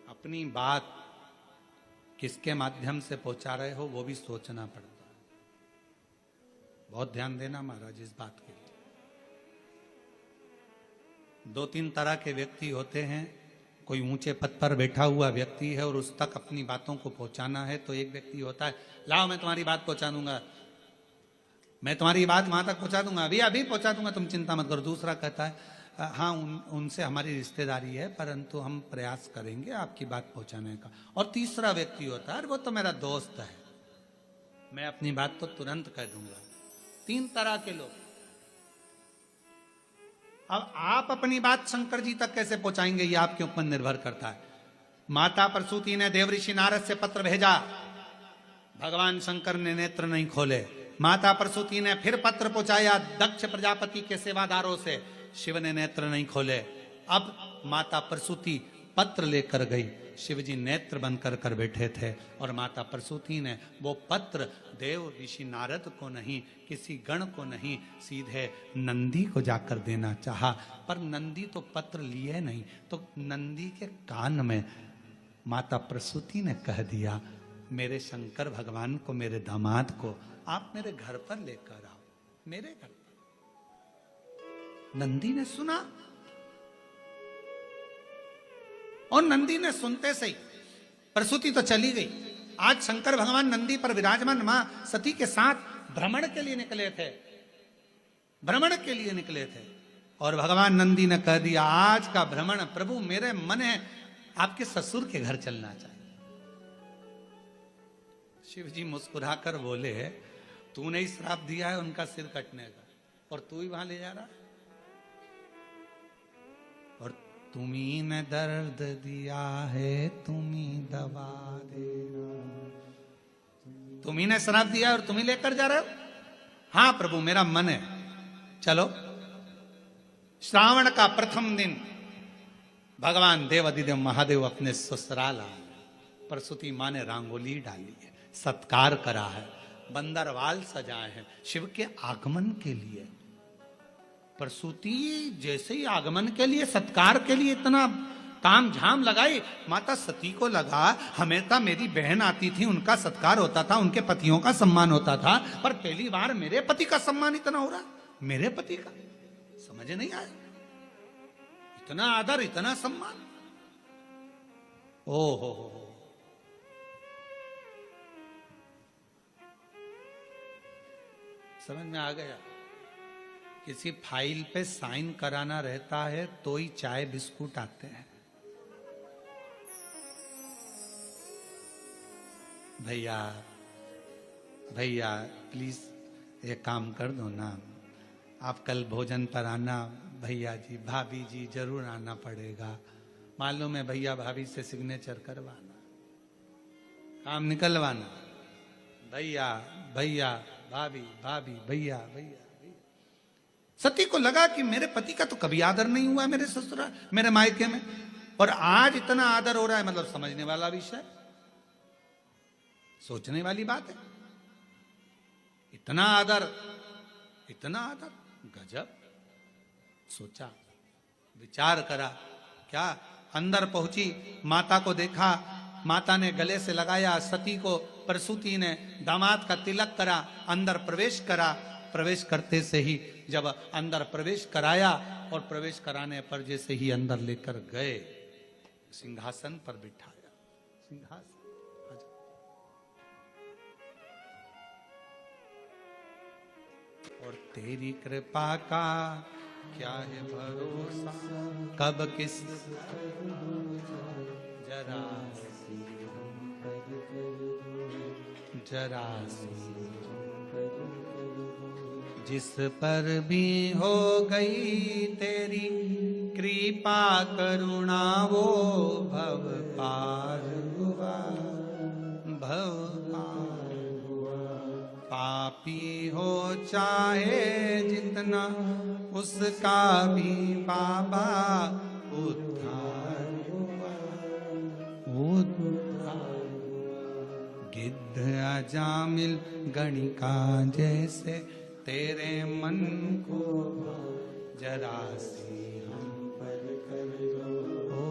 अपनी बात किसके माध्यम से पहुंचा रहे हो वो भी सोचना पड़ता है। बहुत ध्यान देना महाराज इस बात के लिए। दो तीन तरह के व्यक्ति होते हैं। कोई ऊंचे पद पर बैठा हुआ व्यक्ति है और उस तक अपनी बातों को पहुंचाना है, तो एक व्यक्ति होता है लाओ मैं तुम्हारी बात पहुंचा दूंगा, मैं तुम्हारी बात वहां तक पहुंचा दूंगा, अभी अभी पहुंचा दूंगा, तुम चिंता मत करो। दूसरा कहता है हाँ उनसे हमारी रिश्तेदारी है परंतु हम प्रयास करेंगे आपकी बात पहुंचाने का। और तीसरा व्यक्ति होता है वो तो मेरा दोस्त है, मैं अपनी बात तो तुरंत कह दूंगा। तीन तरह के लोग। अब आप अपनी बात शंकर जी तक कैसे पहुंचाएंगे ये आपके ऊपर निर्भर करता है। माता प्रसूति ने देव ऋषि नारद से पत्र भेजा, भगवान शंकर ने नेत्र नहीं खोले। माता प्रसूति ने फिर पत्र पहुंचाया दक्ष प्रजापति के सेवादारों से, शिव ने नेत्र नहीं खोले। अब माता प्रसूति पत्र लेकर गई, शिव जी नेत्र बंद कर कर बैठे थे और माता प्रसूति ने वो पत्र देव ऋषि नारद को नहीं, किसी गण को नहीं, सीधे नंदी को जाकर देना चाहा। पर नंदी तो पत्र लिए नहीं, तो नंदी के कान में माता प्रसूति ने कह दिया मेरे शंकर भगवान को, मेरे दामाद को आप मेरे घर पर लेकर आओ, मेरे घर पर। नंदी ने सुना और नंदी ने सुनते से ही प्रसूति तो चली गई। आज शंकर भगवान नंदी पर विराजमान मां सती के साथ भ्रमण के लिए निकले थे, भ्रमण के लिए निकले थे। और भगवान नंदी ने कह दिया आज का भ्रमण प्रभु मेरे मन है आपके ससुर के घर चलना चाहिए। शिव जी मुस्कुराकर बोले तूने ही श्राप दिया है उनका सिर कटने का और तू ही वहां ले जा रहा है। और तुम्ही ने दर्द दिया है तुम्ही दवा देना, तुम्ही ने श्राप दिया और तुम्ही लेकर जा रहे हो। हाँ प्रभु मेरा मन है, चलो। श्रावण का प्रथम दिन भगवान देवादिदेव महादेव अपने ससुराल आए। प्रसूति मां ने रंगोली डाली है, सत्कार करा है, बंदरवाल सजाए हैं शिव के आगमन के लिए। प्रसूति जैसे ही आगमन के लिए, सत्कार के लिए इतना ताम झाम लगाई, माता सती को लगा हमेशा मेरी बहन आती थी उनका सत्कार होता था, उनके पतियों का सम्मान होता था, पर पहली बार मेरे पति का सम्मान इतना हो रहा, मेरे पति का समझ नहीं आया। इतना आदर, इतना सम्मान, ओ हो। समझ में आ गया। किसी फाइल पे साइन कराना रहता है तो ही चाय बिस्कुट आते हैं। भैया भैया प्लीज ये काम कर दो ना, आप कल भोजन पर आना। भैया जी भाभी जी जरूर आना पड़ेगा, मालूम है भैया भाभी से सिग्नेचर करवाना, काम निकलवाना। भैया भैया भाभी भाभी भैया भैया। सती को लगा कि मेरे पति का तो कभी आदर नहीं हुआ मेरे ससुराल मेरे मायके में, और आज इतना आदर हो रहा है, मतलब समझने वाला विषय, सोचने वाली बात है। इतना आदर, इतना आदर, गजब। सोचा विचार करा, क्या अंदर पहुंची, माता को देखा, माता ने गले से लगाया, सती को प्रसूति ने दामाद का तिलक करा, अंदर प्रवेश करा। प्रवेश करते से ही जब अंदर प्रवेश कराया और प्रवेश कराने पर जैसे ही अंदर लेकर गए, सिंहासन पर बिठाया। सिंहासन और तेरी कृपा का क्या है भरोसा, कब किस जरा जरा जिस पर भी हो गई तेरी कृपा करुणा, वो भव पार हुआ, भव पार हुआ। पापी हो चाहे जितना, उसका भी बाबा उद्धार हुआ, उद्धार। गिद्ध अजामिल गणिका जैसे तेरे मन को जरा सी हम पर कर दो, ओ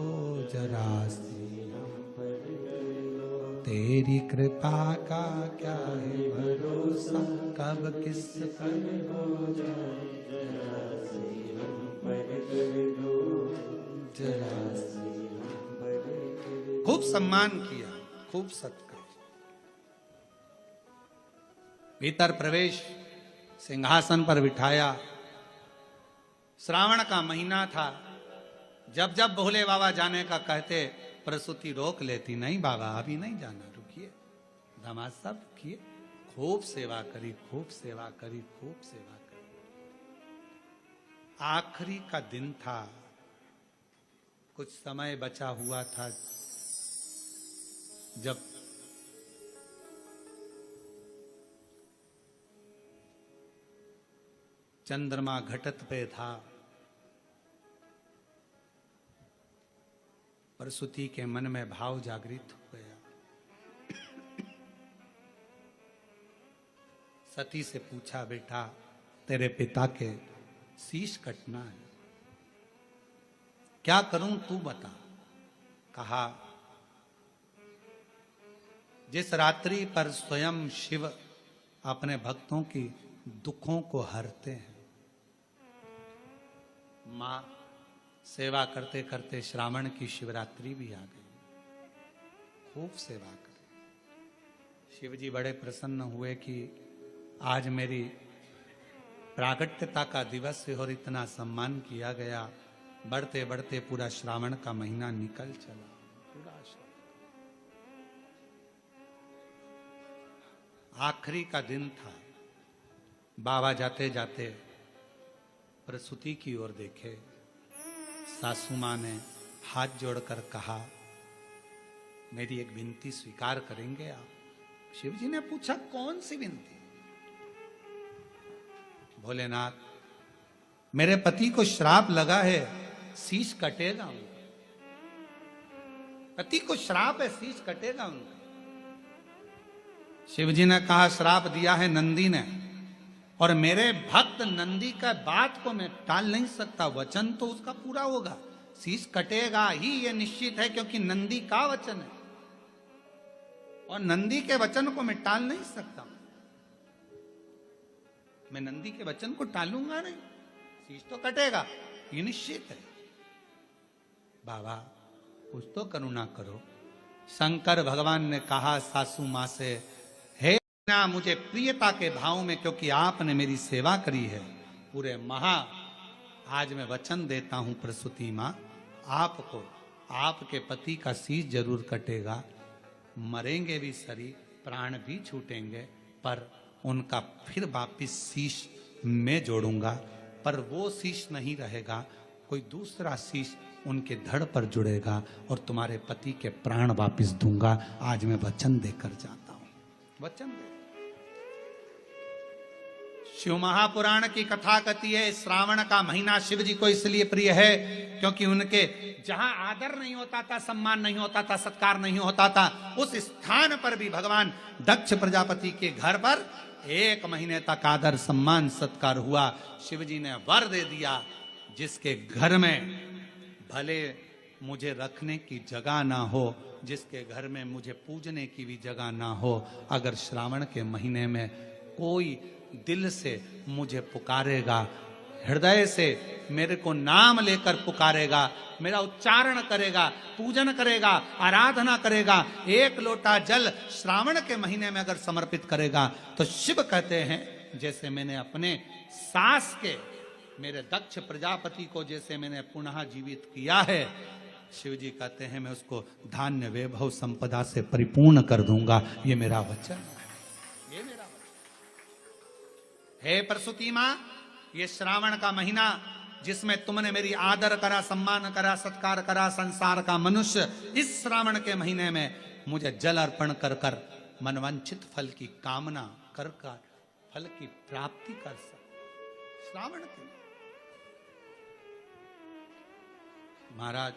जरा सी हम पर कर दो। तेरी कृपा का क्या है भरोसा, कब किस पर हो जाए, जरा सी हम पर कर दो, जरा सी हम पर कर दो। खूब सम्मान किया, खूब सत्कार। भीतर प्रवेश, सिंहासन पर बिठाया। श्रावण का महीना था। जब जब भोले बाबा जाने का कहते, प्रसूति रोक लेती, नहीं बाबा अभी नहीं जाना, रुकिए, दामाद साहब रुकिए। खूब सेवा करी, खूब सेवा करी, खूब सेवा करी। आखिरी का दिन था, कुछ समय बचा हुआ था। जब चंद्रमा घटत पे था, प्रसूति के मन में भाव जागृत हो गया। सती से पूछा, बेटा तेरे पिता के शीश कटना है, क्या करूं तू बता। कहा, जिस रात्रि पर स्वयं शिव अपने भक्तों की दुखों को हरते हैं, मां सेवा करते करते श्रावण की शिवरात्रि भी आ गई। खूब सेवा करी। शिव जी बड़े प्रसन्न हुए कि आज मेरी प्रागट्यता का दिवस है और इतना सम्मान किया गया। बढ़ते बढ़ते पूरा श्रावण का महीना निकल चला। पूरा आखिरी का दिन था। बाबा जाते जाते प्रसूति की ओर देखे। सासू मां ने हाथ जोड़कर कहा, मेरी एक विनती स्वीकार करेंगे आप। शिव जी ने पूछा, कौन सी विनती। भोलेनाथ, मेरे पति को श्राप लगा है, शीश कटेगा उनका। पति को श्राप है, शीश कटेगा उनका। शिव जी ने कहा, श्राप दिया है नंदी ने, और मेरे भक्त नंदी का बात को मैं टाल नहीं सकता। वचन तो उसका पूरा होगा, शीश कटेगा ही, ये निश्चित है, क्योंकि नंदी का वचन है और नंदी के वचन को मैं टाल नहीं सकता। मैं नंदी के वचन को टालूंगा नहीं, शीश तो कटेगा, ये निश्चित है। बाबा कुछ तो करुणा करो। शंकर भगवान ने कहा सासू मां से, हे ना, मुझे प्रियता के भाव में, क्योंकि आपने मेरी सेवा करी है पूरे आज मैं वचन देता हूं प्रसूति मां, आपको आपके पति का शीश जरूर कटेगा, मरेंगे भी शरीर, प्राण भी छूटेंगे, पर उनका फिर वापिस शीश मैं जोड़ूंगा। पर वो शीश नहीं रहेगा, कोई दूसरा शीश उनके धड़ पर जुड़ेगा और तुम्हारे पति के प्राण वापिस दूंगा। आज मैं वचन देकर जाता हूं, वचन दे। शिव महापुराण की कथा कहती है, श्रावण का महीना शिव जी को इसलिए प्रिय है क्योंकि उनके जहां आदर नहीं होता था, सम्मान नहीं होता था, सत्कार नहीं होता था, उस स्थान पर भी भगवान दक्ष प्रजापति के घर पर 1 महीने तक आदर सम्मान सत्कार हुआ। शिव जी ने वर दे दिया, जिसके घर में भले मुझे रखने की जगह ना हो, जिसके घर में मुझे पूजने की भी जगह ना हो, अगर श्रावण के महीने में कोई दिल से मुझे पुकारेगा, हृदय से मेरे को नाम लेकर पुकारेगा, मेरा उच्चारण करेगा, पूजन करेगा, आराधना करेगा, एक लोटा जल श्रावण के महीने में अगर समर्पित करेगा, तो शिव कहते हैं जैसे मैंने अपने सास के, मेरे दक्ष प्रजापति को जैसे मैंने पुनः जीवित किया है, शिव जी कहते हैं मैं उसको धान्य वैभव संपदा से परिपूर्ण कर दूंगा। ये मेरा वचन है, ये मेरा वचन। हे प्रसूति मां, ये श्रावण का महीना जिसमें तुमने मेरी आदर करा, सम्मान करा, सत्कार करा, संसार का मनुष्य इस श्रावण के महीने में मुझे जल अर्पण कर कर मनवांछित फल की कामना कर कर फल की प्राप्ति कर सक। श्रावण के महाराज,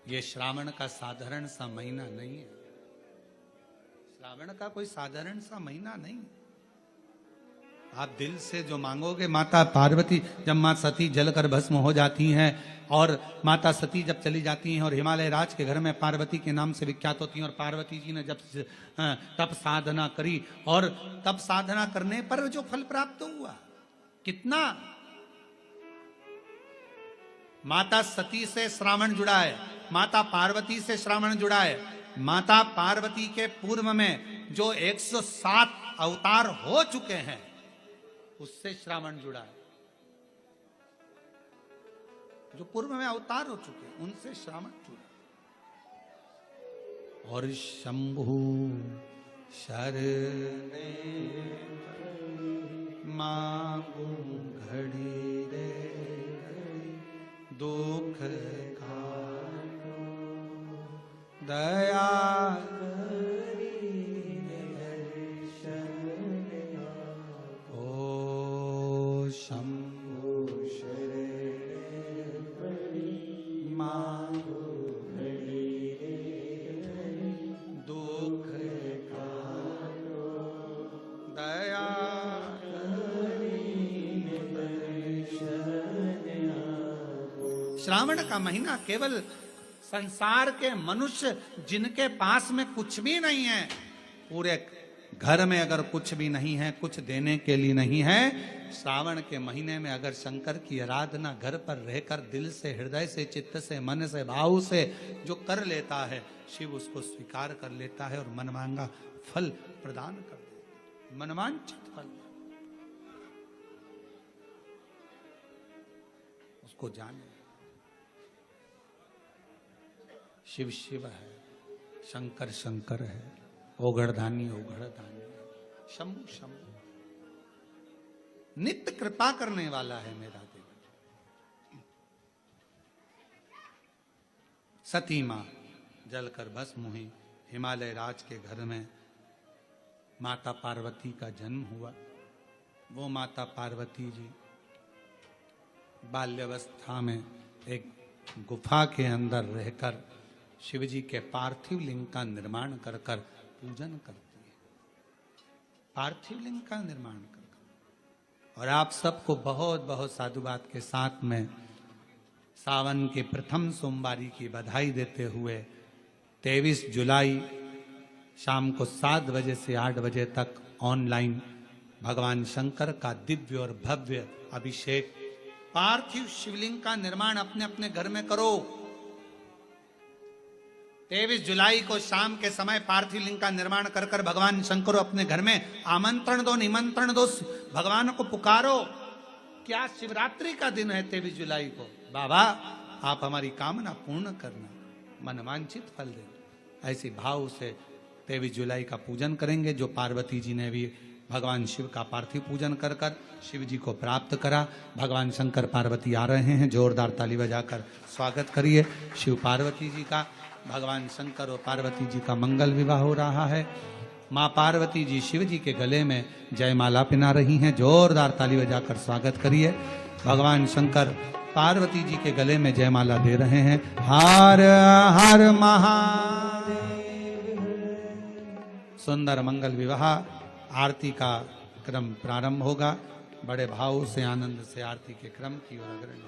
ये श्रावण का साधारण सा महीना नहीं है। श्रावण का कोई साधारण सा महीना नहीं। आप दिल से जो मांगोगे, माता पार्वती जब मां सती जलकर भस्म हो जाती हैं और माता सती जब चली जाती हैं और हिमालय राज के घर में पार्वती के नाम से विख्यात होती हैं, और पार्वती जी ने जब तप साधना करी और तप साधना करने पर जो फल प्राप्त हुआ, कितना माता सती से श्रावण जुड़ा है, माता पार्वती से श्रावण जुड़ा है। माता पार्वती के पूर्व में जो 107 अवतार हो चुके हैं उससे श्रावण जुड़ा है। जो पूर्व में अवतार हो चुके हैं उनसे श्रावण जुड़ा। और शंभु शरणे मांगू घड़ी रे दुख काटो दया श्रावण का महीना केवल संसार के मनुष्य जिनके पास में कुछ भी नहीं है, पूरे घर में अगर कुछ भी नहीं है, कुछ देने के लिए नहीं है, श्रावण के महीने में अगर शंकर की आराधना घर पर रहकर दिल से, हृदय से, चित्त से, मन से, भाव से जो कर लेता है, शिव उसको स्वीकार कर लेता है और मनमांगा फल प्रदान कर देता है, मनवांछित फल। उसको जाने शिव शिव है, शंकर शंकर है, ओघड़धानी ओघड़धानी, शंभु शंभु, नित्य कृपा करने वाला है मेरा देव। सती मां जलकर भस्म हुई, हिमालय राज के घर में माता पार्वती का जन्म हुआ। वो माता पार्वती जी बाल्यावस्था में एक गुफा के अंदर रहकर शिव जी के पार्थिव लिंग का निर्माण कर कर पूजन करती है, पार्थिव लिंग का निर्माण कर कर। और आप सबको बहुत बहुत साधुवाद के साथ में सावन के प्रथम सोमवारी की बधाई देते हुए 23 जुलाई शाम को 7 बजे से 8 बजे तक ऑनलाइन भगवान शंकर का दिव्य और भव्य अभिषेक, पार्थिव शिवलिंग का निर्माण अपने अपने घर में करो। 23 जुलाई को शाम के समय पार्थिव लिंग का निर्माण कर कर भगवान शंकर अपने घर में आमंत्रण दो, निमंत्रण दो, भगवान को पुकारो। क्या शिवरात्रि का दिन है 23 जुलाई को? बाबा आप हमारी कामना पूर्ण करना, मनवांछित फल देना। ऐसे भाव से 23 जुलाई का पूजन करेंगे, जो पार्वती जी ने भी भगवान शिव का पार्थिव पूजन कर कर शिव जी को प्राप्त करा। भगवान शंकर पार्वती आ रहे हैं, जोरदार ताली बजाकर स्वागत करिए शिव पार्वती जी का। भगवान शंकर और पार्वती जी का मंगल विवाह हो रहा है। माँ पार्वती जी शिव जी के गले में जयमाला पहना रही हैं, जोरदार ताली बजाकर स्वागत करिए। भगवान शंकर पार्वती जी के गले में जयमाला दे रहे हैं। हर हर महादेव। सुंदर मंगल विवाह आरती का क्रम प्रारंभ होगा। बड़े भाव से आनंद से आरती के क्रम की ओर अग्रणी